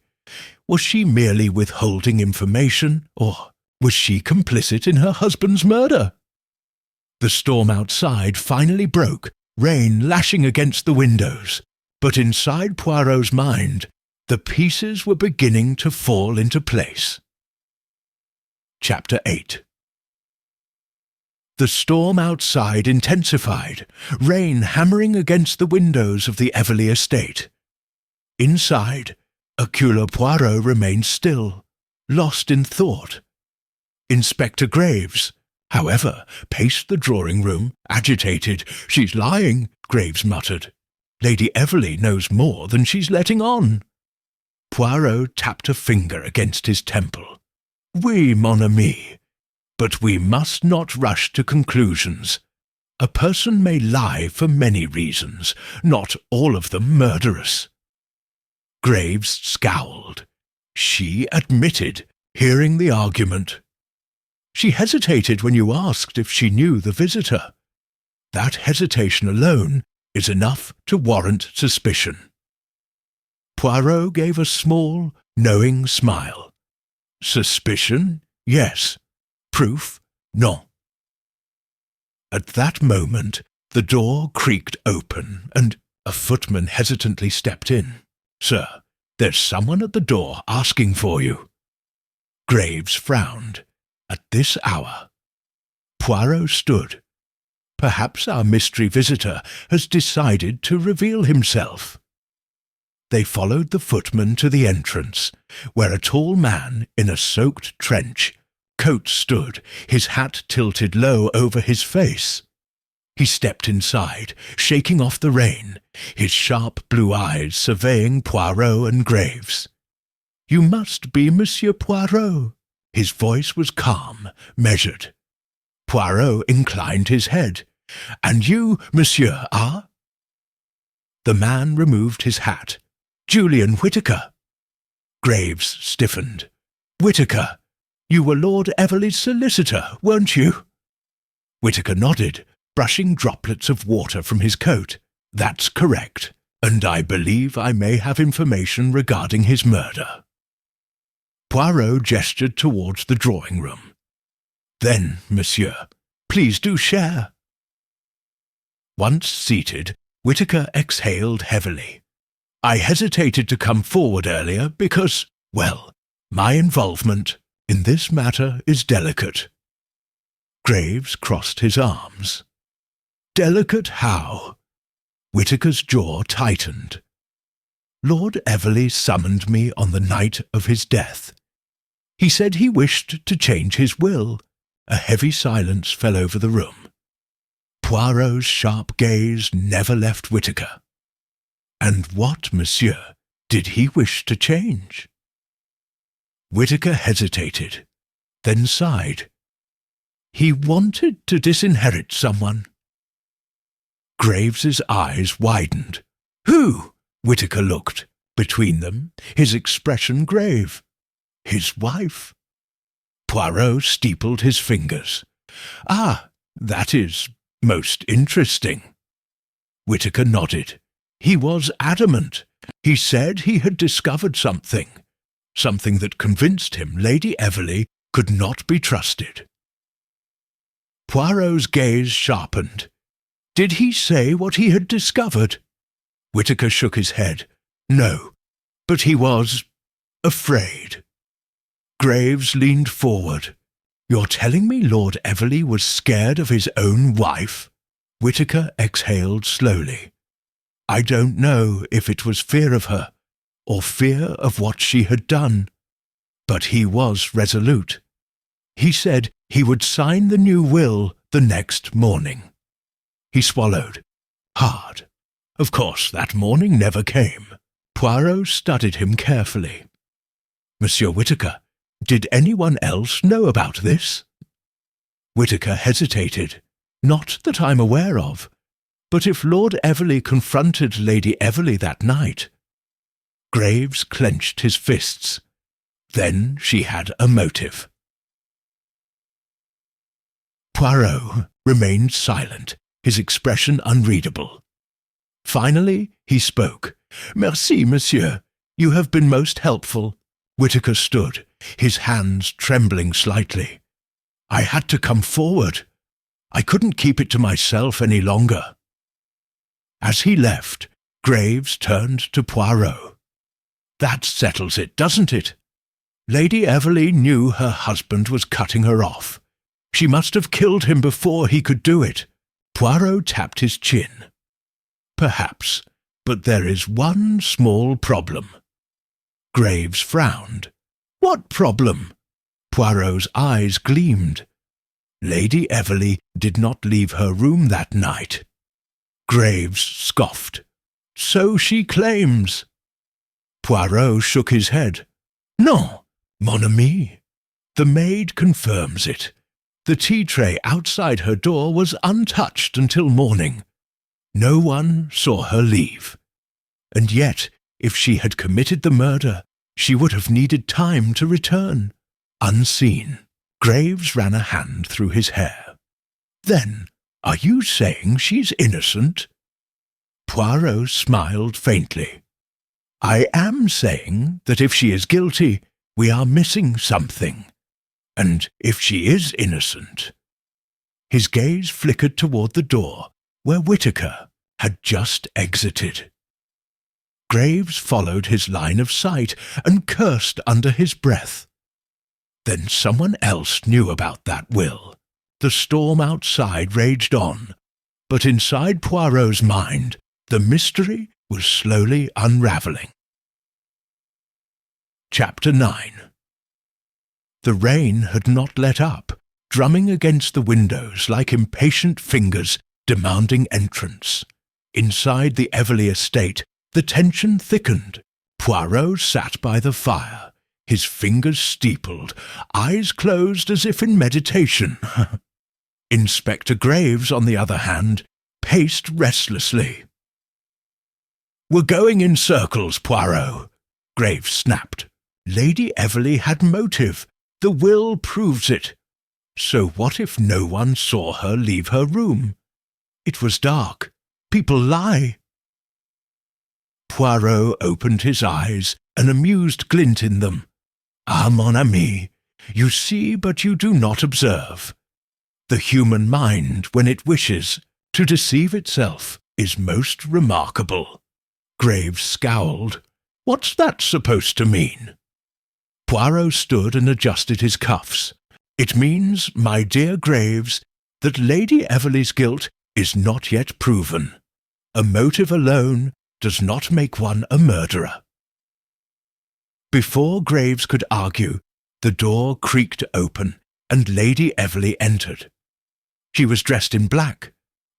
Was she merely withholding information, or was she complicit in her husband's murder? The storm outside finally broke, rain lashing against the windows, but inside Poirot's mind, the pieces were beginning to fall into place. Chapter 8. The storm outside intensified, rain hammering against the windows of the Everleigh estate. Inside, Hercule Poirot remained still, lost in thought. Inspector Graves, however, paced the drawing-room, agitated. "She's lying," Graves muttered. "Lady Everleigh knows more than she's letting on." Poirot tapped a finger against his temple. "Oui, mon ami, but we must not rush to conclusions. A person may lie for many reasons, not all of them murderous." Graves scowled. She admitted hearing the argument. She hesitated when you asked if she knew the visitor. That hesitation alone is enough to warrant suspicion. Poirot gave a small, knowing smile. Suspicion? Yes. Proof? Non. At that moment, the door creaked open, and a footman hesitantly stepped in. Sir, there's someone at the door asking for you. Graves frowned. At this hour? Poirot stood. Perhaps our mystery visitor has decided to reveal himself. They followed the footman to the entrance, where a tall man in a soaked trench coat stood, his hat tilted low over his face. He stepped inside, shaking off the rain, his sharp blue eyes surveying Poirot and Graves. You must be Monsieur Poirot. His voice was calm, measured. Poirot inclined his head. And you, monsieur, are? The man removed his hat. Julian Whittaker. Graves stiffened. Whittaker, you were Lord Everley's solicitor, weren't you? Whittaker nodded, brushing droplets of water from his coat. That's correct, and I believe I may have information regarding his murder. Poirot gestured towards the drawing-room. Then, monsieur, please do share. Once seated, Whittaker exhaled heavily. I hesitated to come forward earlier because, well, my involvement in this matter is delicate. Graves crossed his arms. Delicate how? Whittaker's jaw tightened. Lord Everley summoned me on the night of his death. He said he wished to change his will. A heavy silence fell over the room. Poirot's sharp gaze never left Whittaker. And what, monsieur, did he wish to change? Whittaker hesitated, then sighed. He wanted to disinherit someone. Graves's eyes widened. Who? Whittaker looked. Between them, his expression grave. His wife. Poirot steepled his fingers. Ah, that is most interesting. Whittaker nodded. He was adamant. He said he had discovered something that convinced him Lady Everley could not be trusted. Poirot's gaze sharpened. Did he say what he had discovered? Whittaker shook his head. No, but he was afraid. Graves leaned forward. You're telling me Lord Everley was scared of his own wife? Whittaker exhaled slowly. I don't know if it was fear of her, or fear of what she had done, but he was resolute. He said he would sign the new will the next morning. He swallowed. Hard. Of course, that morning never came. Poirot studied him carefully. Monsieur Whittaker, did anyone else know about this? Whittaker hesitated. Not that I'm aware of. But if Lord Everley confronted Lady Everley that night... Graves clenched his fists. Then she had a motive. Poirot remained silent, his expression unreadable. Finally he spoke. Merci, monsieur. You have been most helpful. Whittaker stood, his hands trembling slightly. I had to come forward. I couldn't keep it to myself any longer. As he left, Graves turned to Poirot. That settles it, doesn't it? Lady Everley knew her husband was cutting her off. She must have killed him before he could do it. Poirot tapped his chin. Perhaps, but there is one small problem. Graves frowned. What problem? Poirot's eyes gleamed. Lady Everley did not leave her room that night. Graves scoffed. So she claims. Poirot shook his head. Non, mon ami. The maid confirms it. The tea-tray outside her door was untouched until morning. No one saw her leave. And yet If she had committed the murder, she would have needed time to return. Unseen, Graves ran a hand through his hair. Then, are you saying she's innocent? Poirot smiled faintly. I am saying that if she is guilty, we are missing something. And if she is innocent... His gaze flickered toward the door, where Whittaker had just exited. Graves followed his line of sight and cursed under his breath. Then someone else knew about that will. The storm outside raged on, but inside Poirot's mind, the mystery was slowly unraveling. Chapter 9. The rain had not let up, drumming against the windows like impatient fingers demanding entrance. Inside the Everley estate, the tension thickened. Poirot sat by the fire, his fingers steepled, eyes closed as if in meditation. Inspector Graves, on the other hand, paced restlessly. "We're going in circles, Poirot," Graves snapped. "Lady Everley had motive. The will proves it. So what if no one saw her leave her room? It was dark. People lie." Poirot opened his eyes, an amused glint in them. "Ah, mon ami, you see but you do not observe. The human mind, when it wishes to deceive itself, is most remarkable." Graves scowled. "What's that supposed to mean?" Poirot stood and adjusted his cuffs. "It means, my dear Graves, that Lady Everley's guilt is not yet proven. A motive alone does not make one a murderer." Before Graves could argue, the door creaked open, and Lady Everley entered. She was dressed in black,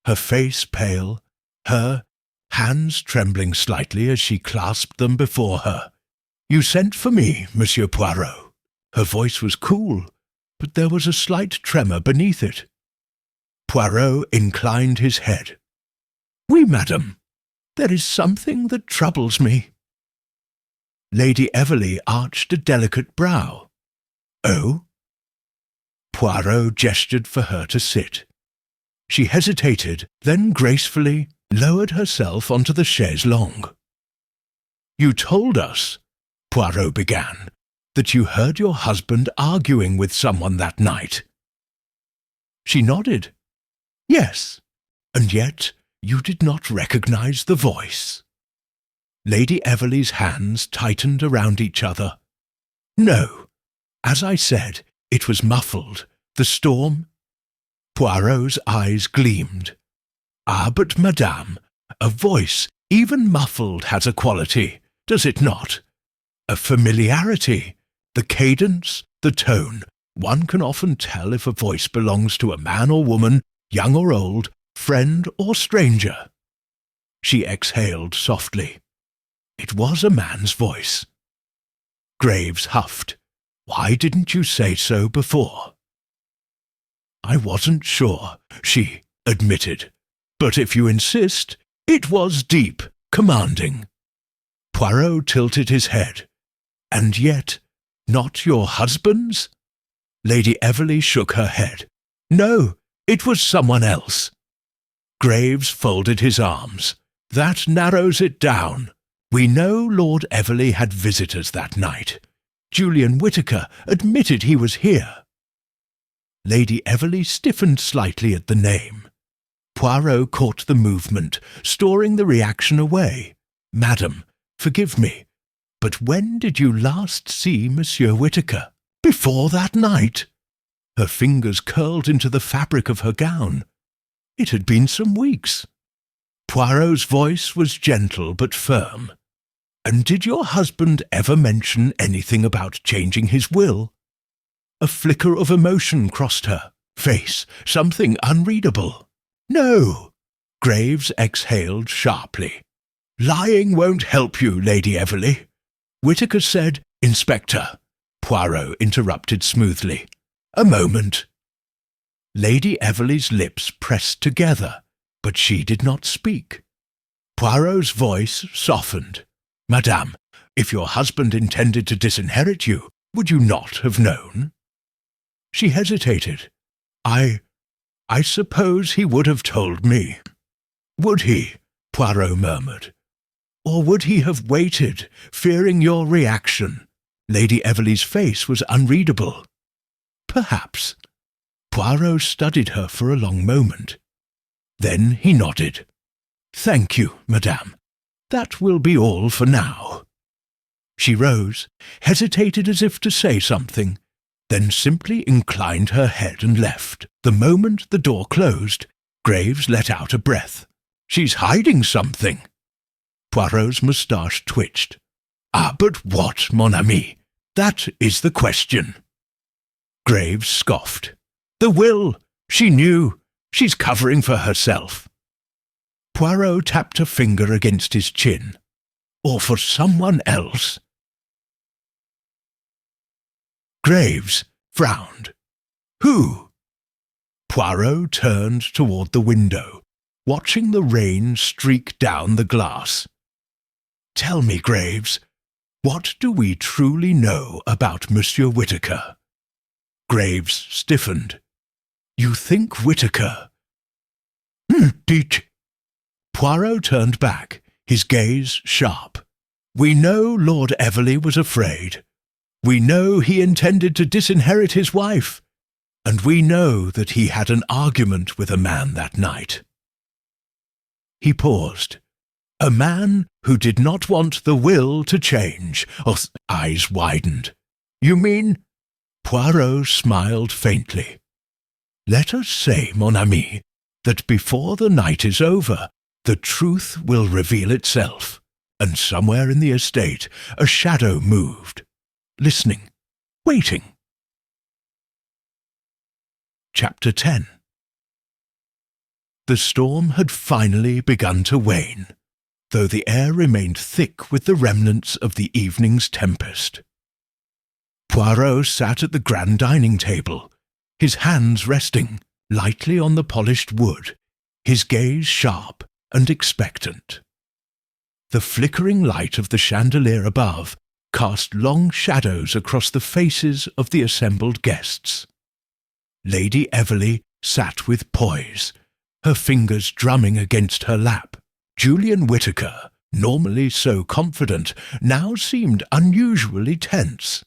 her face pale, her hands trembling slightly as she clasped them before her. "You sent for me, Monsieur Poirot." Her voice was cool, but there was a slight tremor beneath it. Poirot inclined his head. "Oui, madame. There is something that troubles me." Lady Everley arched a delicate brow. "Oh?" Poirot gestured for her to sit. She hesitated, then gracefully lowered herself onto the chaise longue. "You told us," Poirot began, "that you heard your husband arguing with someone that night." She nodded. "Yes, and yet you did not recognize the voice." Lady Everley's hands tightened around each other. "No. As I said, it was muffled. The storm—" Poirot's eyes gleamed. "Ah, but madame, a voice, even muffled, has a quality, does it not? A familiarity, the cadence, the tone. One can often tell if a voice belongs to a man or woman, young or old, friend or stranger." She exhaled softly. It was a man's voice. Graves huffed. "Why didn't you say so before?" "I wasn't sure," she admitted. "But if you insist, it was deep, commanding." Poirot tilted his head. "And yet, not your husband's?" Lady Everley shook her head. "No, it was someone else." Graves folded his arms. "That narrows it down. We know Lord Everley had visitors that night. Julian Whittaker admitted he was here." Lady Everley stiffened slightly at the name. Poirot caught the movement, storing the reaction away. "Madam, forgive me, but when did you last see Monsieur Whittaker?" "Before that night." Her fingers curled into the fabric of her gown. "It had been some weeks." Poirot's voice was gentle but firm. "And did your husband ever mention anything about changing his will?" A flicker of emotion crossed her face, something unreadable. "No." Graves exhaled sharply. "Lying won't help you, Lady Everley." Whittaker said, "Inspector." Poirot interrupted smoothly. "A moment." Lady Everley's lips pressed together, but she did not speak. Poirot's voice softened. Madame, if your husband intended to disinherit you, would you not have known? She hesitated. I suppose he would have told me. Would he? Poirot murmured. Or would he have waited, fearing your reaction? Lady Everleigh's face was unreadable. Perhaps. Poirot studied her for a long moment. Then he nodded. Thank you, madame. That will be all for now. She rose, hesitated as if to say something, then simply inclined her head and left. The moment the door closed, Graves let out a breath. She's hiding something. Poirot's moustache twitched. Ah, but what, mon ami? That is the question. Graves scoffed. The will! She knew. She's covering for herself. Poirot tapped a finger against his chin. Or for someone else. Graves frowned. Who? Poirot turned toward the window, watching the rain streak down the glass. Tell me, Graves, what do we truly know about Monsieur Whittaker? Graves stiffened. You think Whittaker? Did... Poirot turned back, his gaze sharp. We know Lord Everleigh was afraid. We know he intended to disinherit his wife. And we know that he had an argument with a man that night. He paused. A man who did not want the will to change. Eyes widened. You mean? Poirot smiled faintly. Let us say, mon ami, that before the night is over, the truth will reveal itself, and somewhere in the estate a shadow moved, listening, waiting. Chapter 10. The storm had finally begun to wane, though the air remained thick with the remnants of the evening's tempest. Poirot sat at the grand dining table, his hands resting lightly on the polished wood, his gaze sharp and expectant. The flickering light of the chandelier above cast long shadows across the faces of the assembled guests. Lady Everleigh sat with poise, her fingers drumming against her lap. Julian Whittaker, normally so confident, now seemed unusually tense.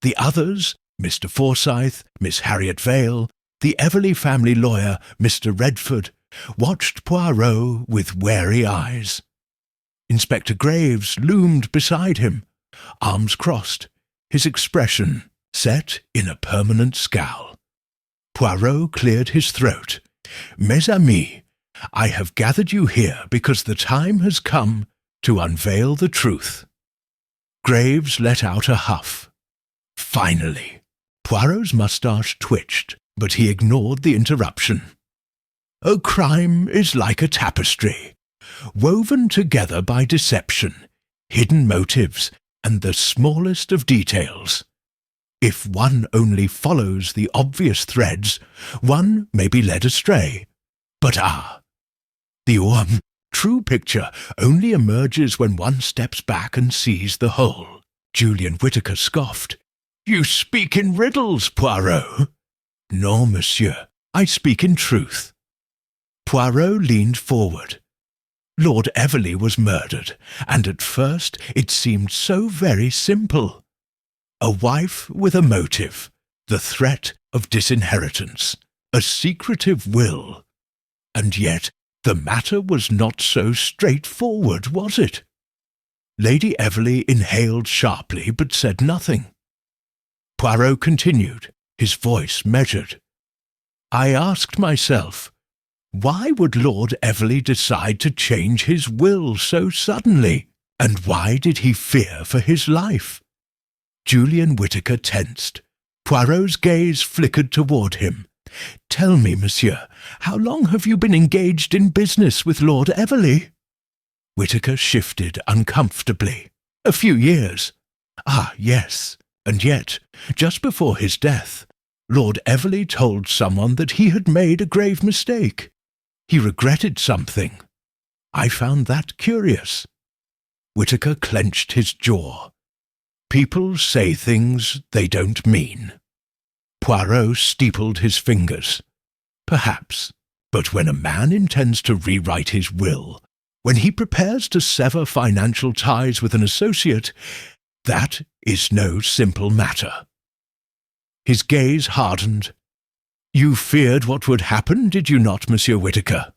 The others, Mr. Forsyth, Miss Harriet Vale, the Everleigh family lawyer, Mr. Redford, watched Poirot with wary eyes. Inspector Graves loomed beside him, arms crossed, his expression set in a permanent scowl. Poirot cleared his throat. Mes amis, I have gathered you here because the time has come to unveil the truth. Graves let out a huff. Finally. Poirot's moustache twitched, but he ignored the interruption. A crime is like a tapestry, woven together by deception, hidden motives, and the smallest of details. If one only follows the obvious threads, one may be led astray. But the true picture only emerges when one steps back and sees the whole. Julian Whittaker scoffed. You speak in riddles, Poirot. No, monsieur, I speak in truth. Poirot leaned forward. Lord Everleigh was murdered, and at first it seemed so very simple. A wife with a motive, the threat of disinheritance, a secretive will. And yet the matter was not so straightforward, was it? Lady Everleigh inhaled sharply but said nothing. Poirot continued, his voice measured. I asked myself, why would Lord Everleigh decide to change his will so suddenly? And why did he fear for his life? Julian Whittaker tensed. Poirot's gaze flickered toward him. Tell me, monsieur, how long have you been engaged in business with Lord Everleigh? Whittaker shifted uncomfortably. A few years. Ah, yes. And yet, just before his death, Lord Everleigh told someone that he had made a grave mistake. He regretted something. I found that curious. Whittaker clenched his jaw. People say things they don't mean. Poirot steepled his fingers. Perhaps, but when a man intends to rewrite his will, when he prepares to sever financial ties with an associate, that is no simple matter. His gaze hardened. "You feared what would happen, did you not, Monsieur Whittaker?"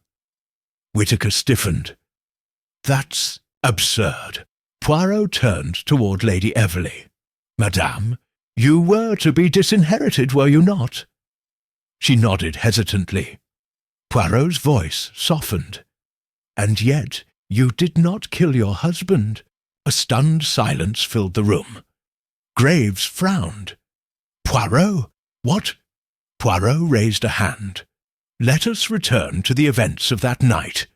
Whittaker stiffened. "That's absurd." Poirot turned toward Lady Everley. "Madame, you were to be disinherited, were you not?" She nodded hesitantly. Poirot's voice softened. "And yet you did not kill your husband." A stunned silence filled the room. Graves frowned. "Poirot, what?" Poirot raised a hand. "Let us return to the events of that night.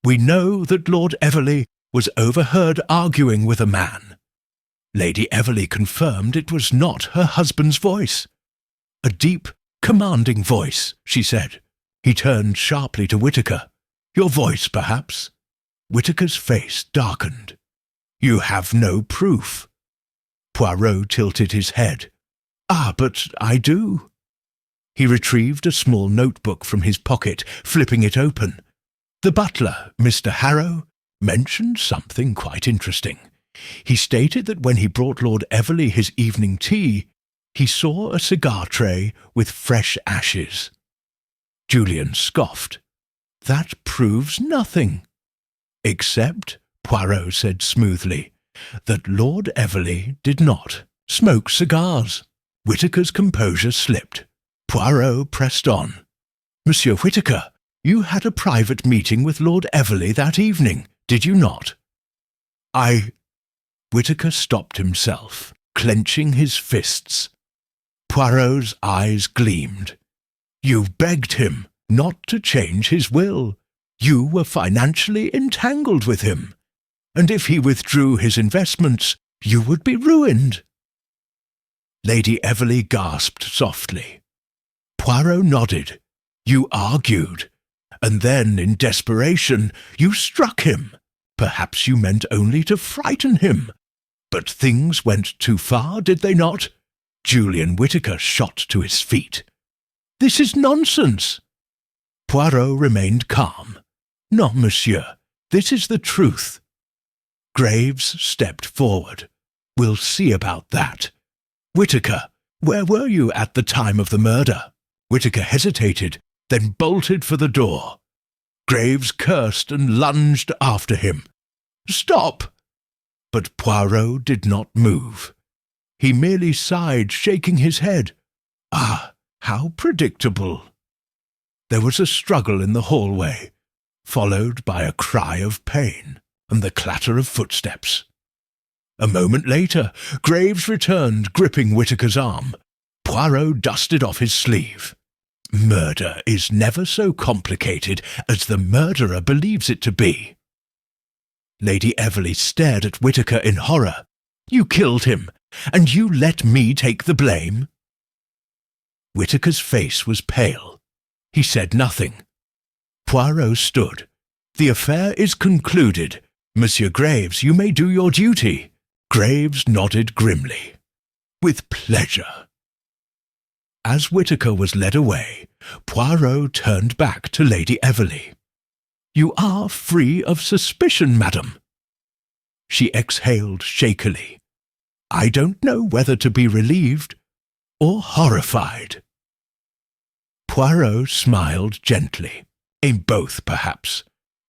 We know that Lord Everley was overheard arguing with a man. Lady Everley confirmed it was not her husband's voice. A deep, commanding voice, she said. He turned sharply to Whittaker. "Your voice, perhaps?" Whittaker's face darkened. "You have no proof." Poirot tilted his head. "Ah, but I do." He retrieved a small notebook from his pocket, flipping it open. The butler, Mr. Harrow, mentioned something quite interesting. He stated that when he brought Lord Everley his evening tea, he saw a cigar tray with fresh ashes. Julian scoffed. "That proves nothing." "Except," Poirot said smoothly, "that Lord Everley did not smoke cigars." Whittaker's composure slipped. Poirot pressed on. "Monsieur Whittaker, you had a private meeting with Lord Everley that evening, did you not?" Whittaker stopped himself, clenching his fists. Poirot's eyes gleamed. "You begged him not to change his will. You were financially entangled with him, and if he withdrew his investments, you would be ruined." Lady Everley gasped softly. Poirot nodded. "You argued, and then, in desperation, you struck him. Perhaps you meant only to frighten him. But things went too far, did they not?" Julian Whittaker shot to his feet. "This is nonsense." Poirot remained calm. "No, monsieur, this is the truth." Graves stepped forward. "We'll see about that. Whittaker, where were you at the time of the murder?" Whittaker hesitated, then bolted for the door. Graves cursed and lunged after him. "Stop!" But Poirot did not move. He merely sighed, shaking his head. "Ah, how predictable." There was a struggle in the hallway, followed by a cry of pain and the clatter of footsteps. A moment later, Graves returned, gripping Whittaker's arm. Poirot dusted off his sleeve. "Murder is never so complicated as the murderer believes it to be." Lady Everley stared at Whittaker in horror. "You killed him, and you let me take the blame?" Whittaker's face was pale. He said nothing. Poirot stood. "The affair is concluded. Monsieur Graves, you may do your duty." Graves nodded grimly. "With pleasure." As Whittaker was led away, Poirot turned back to Lady Everley. "You are free of suspicion, madam." She exhaled shakily. "I don't know whether to be relieved or horrified." Poirot smiled gently. "In both, perhaps.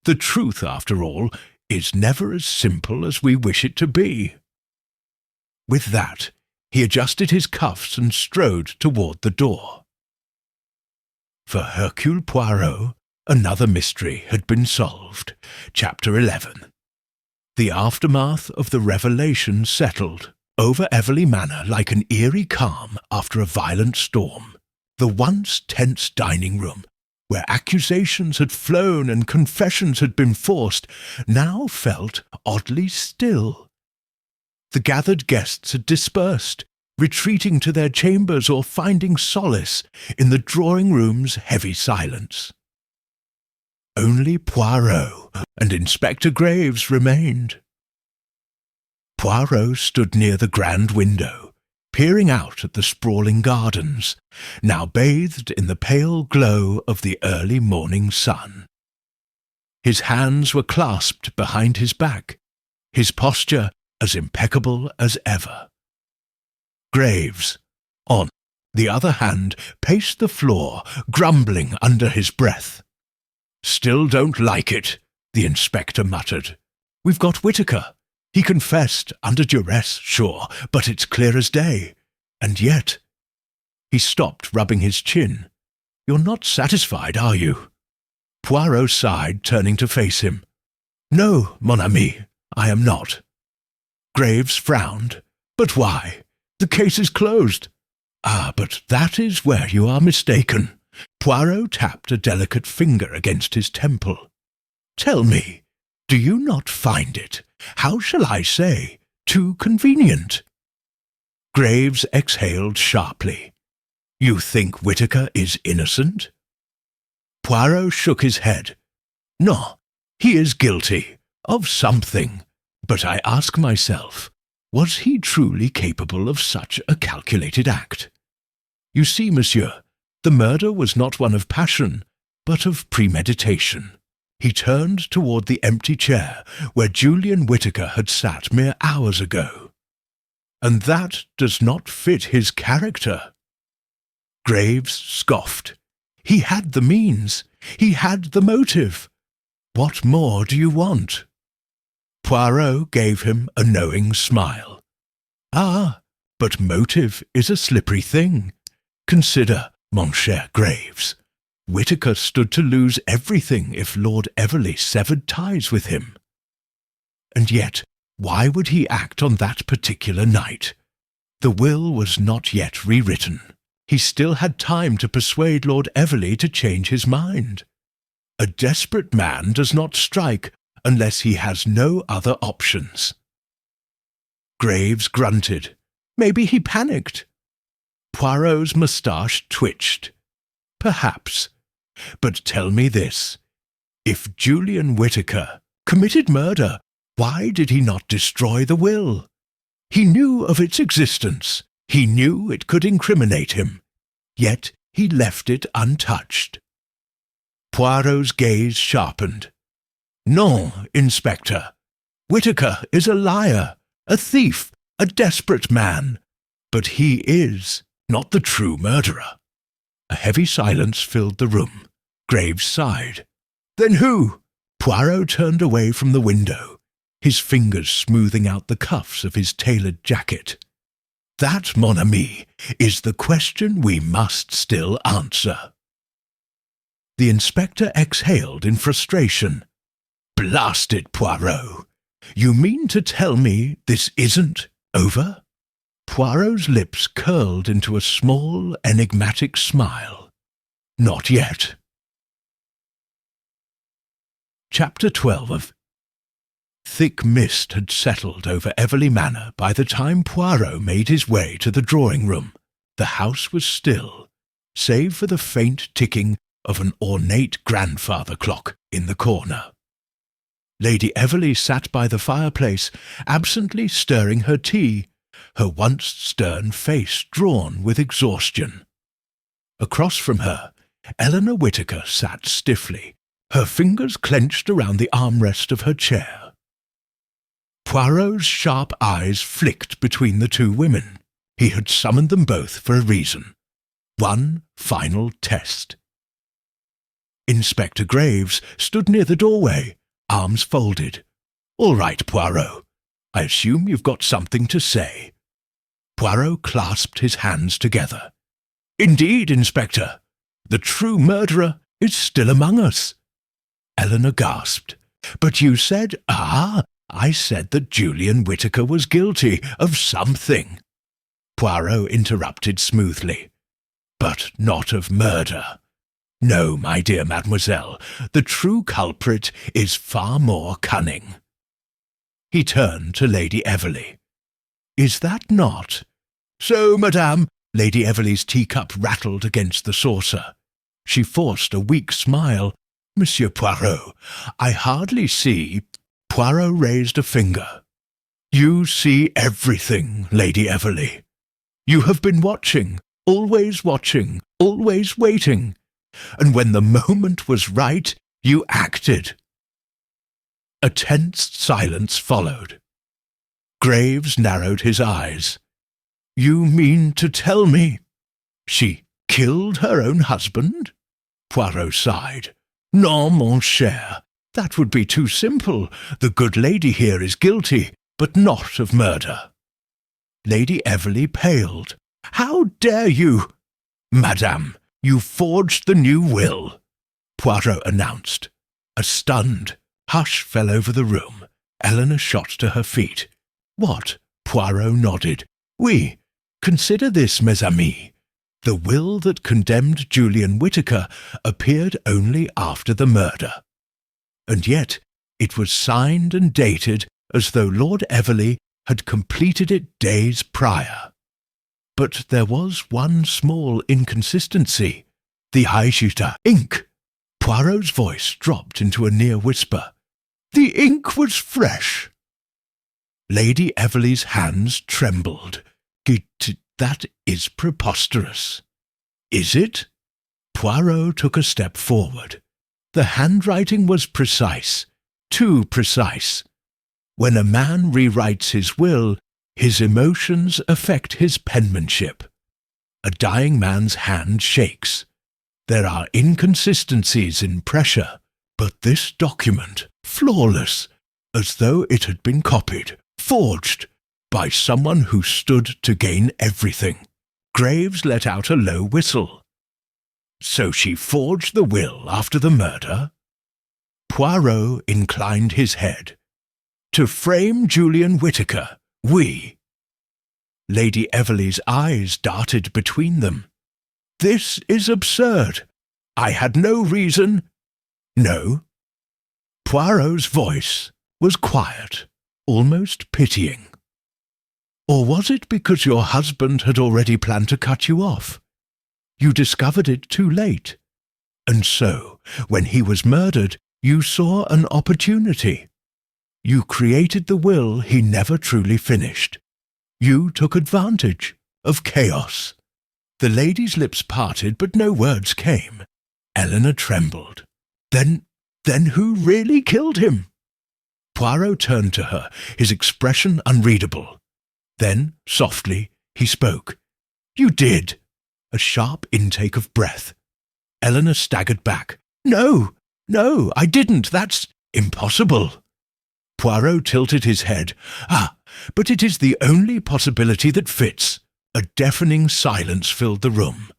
The truth, after all, is never as simple as we wish it to be." With that, he adjusted his cuffs and strode toward the door. For Hercule Poirot, another mystery had been solved. Chapter 11. The aftermath of the revelation settled over Everley Manor like an eerie calm after a violent storm. The once tense dining room, where accusations had flown and confessions had been forced, now felt oddly still. The gathered guests had dispersed, retreating to their chambers or finding solace in the drawing-room's heavy silence. Only Poirot and Inspector Graves remained. Poirot stood near the grand window, peering out at the sprawling gardens, now bathed in the pale glow of the early morning sun. His hands were clasped behind his back, his posture as impeccable as ever. Graves, on the other hand, paced the floor, grumbling under his breath. "Still don't like it," the inspector muttered. "We've got Whitaker. He confessed, under duress, sure, but it's clear as day. And yet—" He stopped, rubbing his chin. "You're not satisfied, are you?" Poirot sighed, turning to face him. "No, mon ami, I am not." Graves frowned. "But why? The case is closed." "Ah, but that is where you are mistaken." Poirot tapped a delicate finger against his temple. "Tell me, do you not find it, how shall I say, too convenient?" Graves exhaled sharply. "You think Whitaker is innocent?" Poirot shook his head. "No, he is guilty of something, but I ask myself, was he truly capable of such a calculated act? You see, monsieur, the murder was not one of passion, but of premeditation." He turned toward the empty chair where Julian Whitaker had sat mere hours ago. "And that does not fit his character." Graves scoffed. "He had the means. He had the motive. What more do you want?" Poirot gave him a knowing smile. "Ah, but motive is a slippery thing. Consider, mon cher Graves, Whitaker stood to lose everything if Lord Everley severed ties with him. And yet, why would he act on that particular night? The will was not yet rewritten. He still had time to persuade Lord Everley to change his mind. A desperate man does not strike unless he has no other options." Graves grunted. "Maybe he panicked." Poirot's moustache twitched. "Perhaps. But tell me this. If Julian Whitaker committed murder, why did he not destroy the will? He knew of its existence. He knew it could incriminate him. Yet he left it untouched." Poirot's gaze sharpened. "Non, Inspector. Whitaker is a liar, a thief, a desperate man. But he is not the true murderer." A heavy silence filled the room. Graves sighed. "Then who?" Poirot turned away from the window, his fingers smoothing out the cuffs of his tailored jacket. "That, mon ami, is the question we must still answer." The inspector exhaled in frustration. "Blast it, Poirot! You mean to tell me this isn't over?" Poirot's lips curled into a small, enigmatic smile. "Not yet." Chapter 12. Thick mist had settled over Everley Manor by the time Poirot made his way to the drawing-room. The house was still, save for the faint ticking of an ornate grandfather clock in the corner. Lady Everley sat by the fireplace, absently stirring her tea, her once stern face drawn with exhaustion. Across from her, Eleanor Whitaker sat stiffly, her fingers clenched around the armrest of her chair. Poirot's sharp eyes flicked between the two women. He had summoned them both for a reason. One final test. Inspector Graves stood near the doorway, arms folded. "All right, Poirot. I assume you've got something to say." Poirot clasped his hands together. "Indeed, Inspector. The true murderer is still among us." Eleanor gasped. "But you said—" I said that Julian Whitaker was guilty of something," Poirot interrupted smoothly. "But not of murder. No, my dear mademoiselle, the true culprit is far more cunning." He turned to Lady Everley. "Is that not?" "So, madame," Lady Everley's teacup rattled against the saucer. She forced a weak smile. "Monsieur Poirot, I hardly see—" Poirot raised a finger. You see everything, Lady Everley. You have been watching, always waiting, and when the moment was right, you acted. A tense silence followed. Graves narrowed his eyes. You mean to tell me she killed her own husband? Poirot sighed. Non, mon cher, that would be too simple. The good lady here is guilty, but not of murder. Lady Everley paled. How dare you? Madame, you forged the new will, Poirot announced. A stunned hush fell over the room. Eleanor shot to her feet. What? Poirot nodded. Oui, consider this, mes amis. The will that condemned Julian Whittaker appeared only after the murder. And yet it was signed and dated as though Lord Everley had completed it days prior. But there was one small inconsistency. The Highshooter ink. Poirot's voice dropped into a near whisper. The ink was fresh. Lady Everley's hands trembled. That is preposterous. Is it? Poirot took a step forward. The handwriting was precise, too precise. When a man rewrites his will, his emotions affect his penmanship. A dying man's hand shakes. There are inconsistencies in pressure, but this document, flawless, as though it had been copied, forged, by someone who stood to gain everything. Graves let out a low whistle. So she forged the will after the murder? Poirot inclined his head. To frame Julian Whittaker, oui. Lady Everley's eyes darted between them. This is absurd. I had no reason. No. Poirot's voice was quiet, almost pitying. Or was it because your husband had already planned to cut you off? You discovered it too late. And so, when he was murdered, you saw an opportunity. You created the will he never truly finished. You took advantage of chaos. The lady's lips parted, but no words came. Eleanor trembled. Then who really killed him? Poirot turned to her, his expression unreadable. Then, softly, he spoke. You did. A sharp intake of breath. Eleanor staggered back. No, I didn't. That's impossible. Poirot tilted his head. But it is the only possibility that fits. A deafening silence filled the room.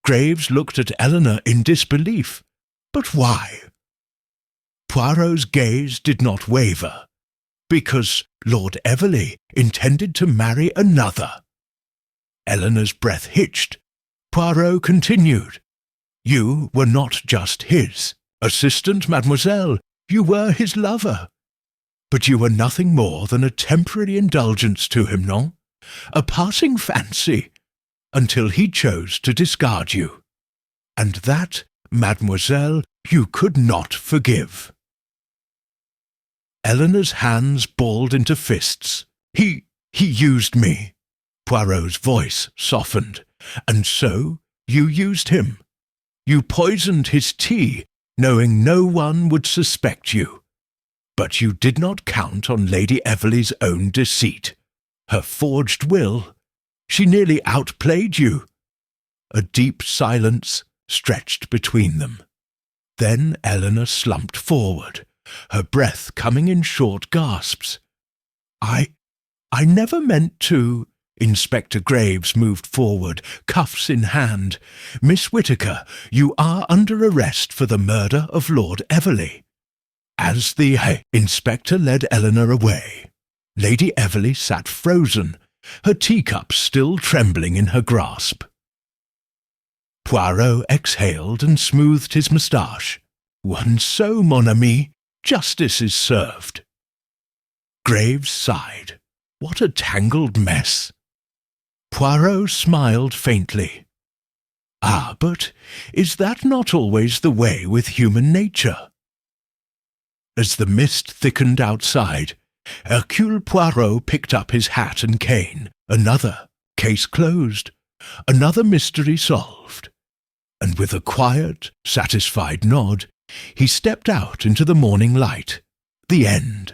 Graves looked at Eleanor in disbelief. But why? Poirot's gaze did not waver. Because Lord Everley intended to marry another. Eleanor's breath hitched. Poirot continued. You were not just his assistant, mademoiselle. You were his lover. But you were nothing more than a temporary indulgence to him, non? A passing fancy, until he chose to discard you. And that, mademoiselle, you could not forgive. Eleanor's hands balled into fists. He used me. Poirot's voice softened. And so you used him. You poisoned his tea, knowing no one would suspect you. But you did not count on Lady Everley's own deceit. Her forged will. She nearly outplayed you. A deep silence stretched between them. Then Eleanor slumped forward, her breath coming in short gasps. I never meant to. Inspector Graves moved forward, cuffs in hand. Miss Whittaker, you are under arrest for the murder of Lord Everley. As the inspector led Eleanor away, Lady Everley sat frozen, her teacup still trembling in her grasp. Poirot exhaled and smoothed his moustache. One so, mon ami, justice is served. Graves sighed. What a tangled mess. Poirot smiled faintly. But is that not always the way with human nature? As the mist thickened outside, Hercule Poirot picked up his hat and cane. Another case closed. Another mystery solved. And with a quiet, satisfied nod, he stepped out into the morning light. The end.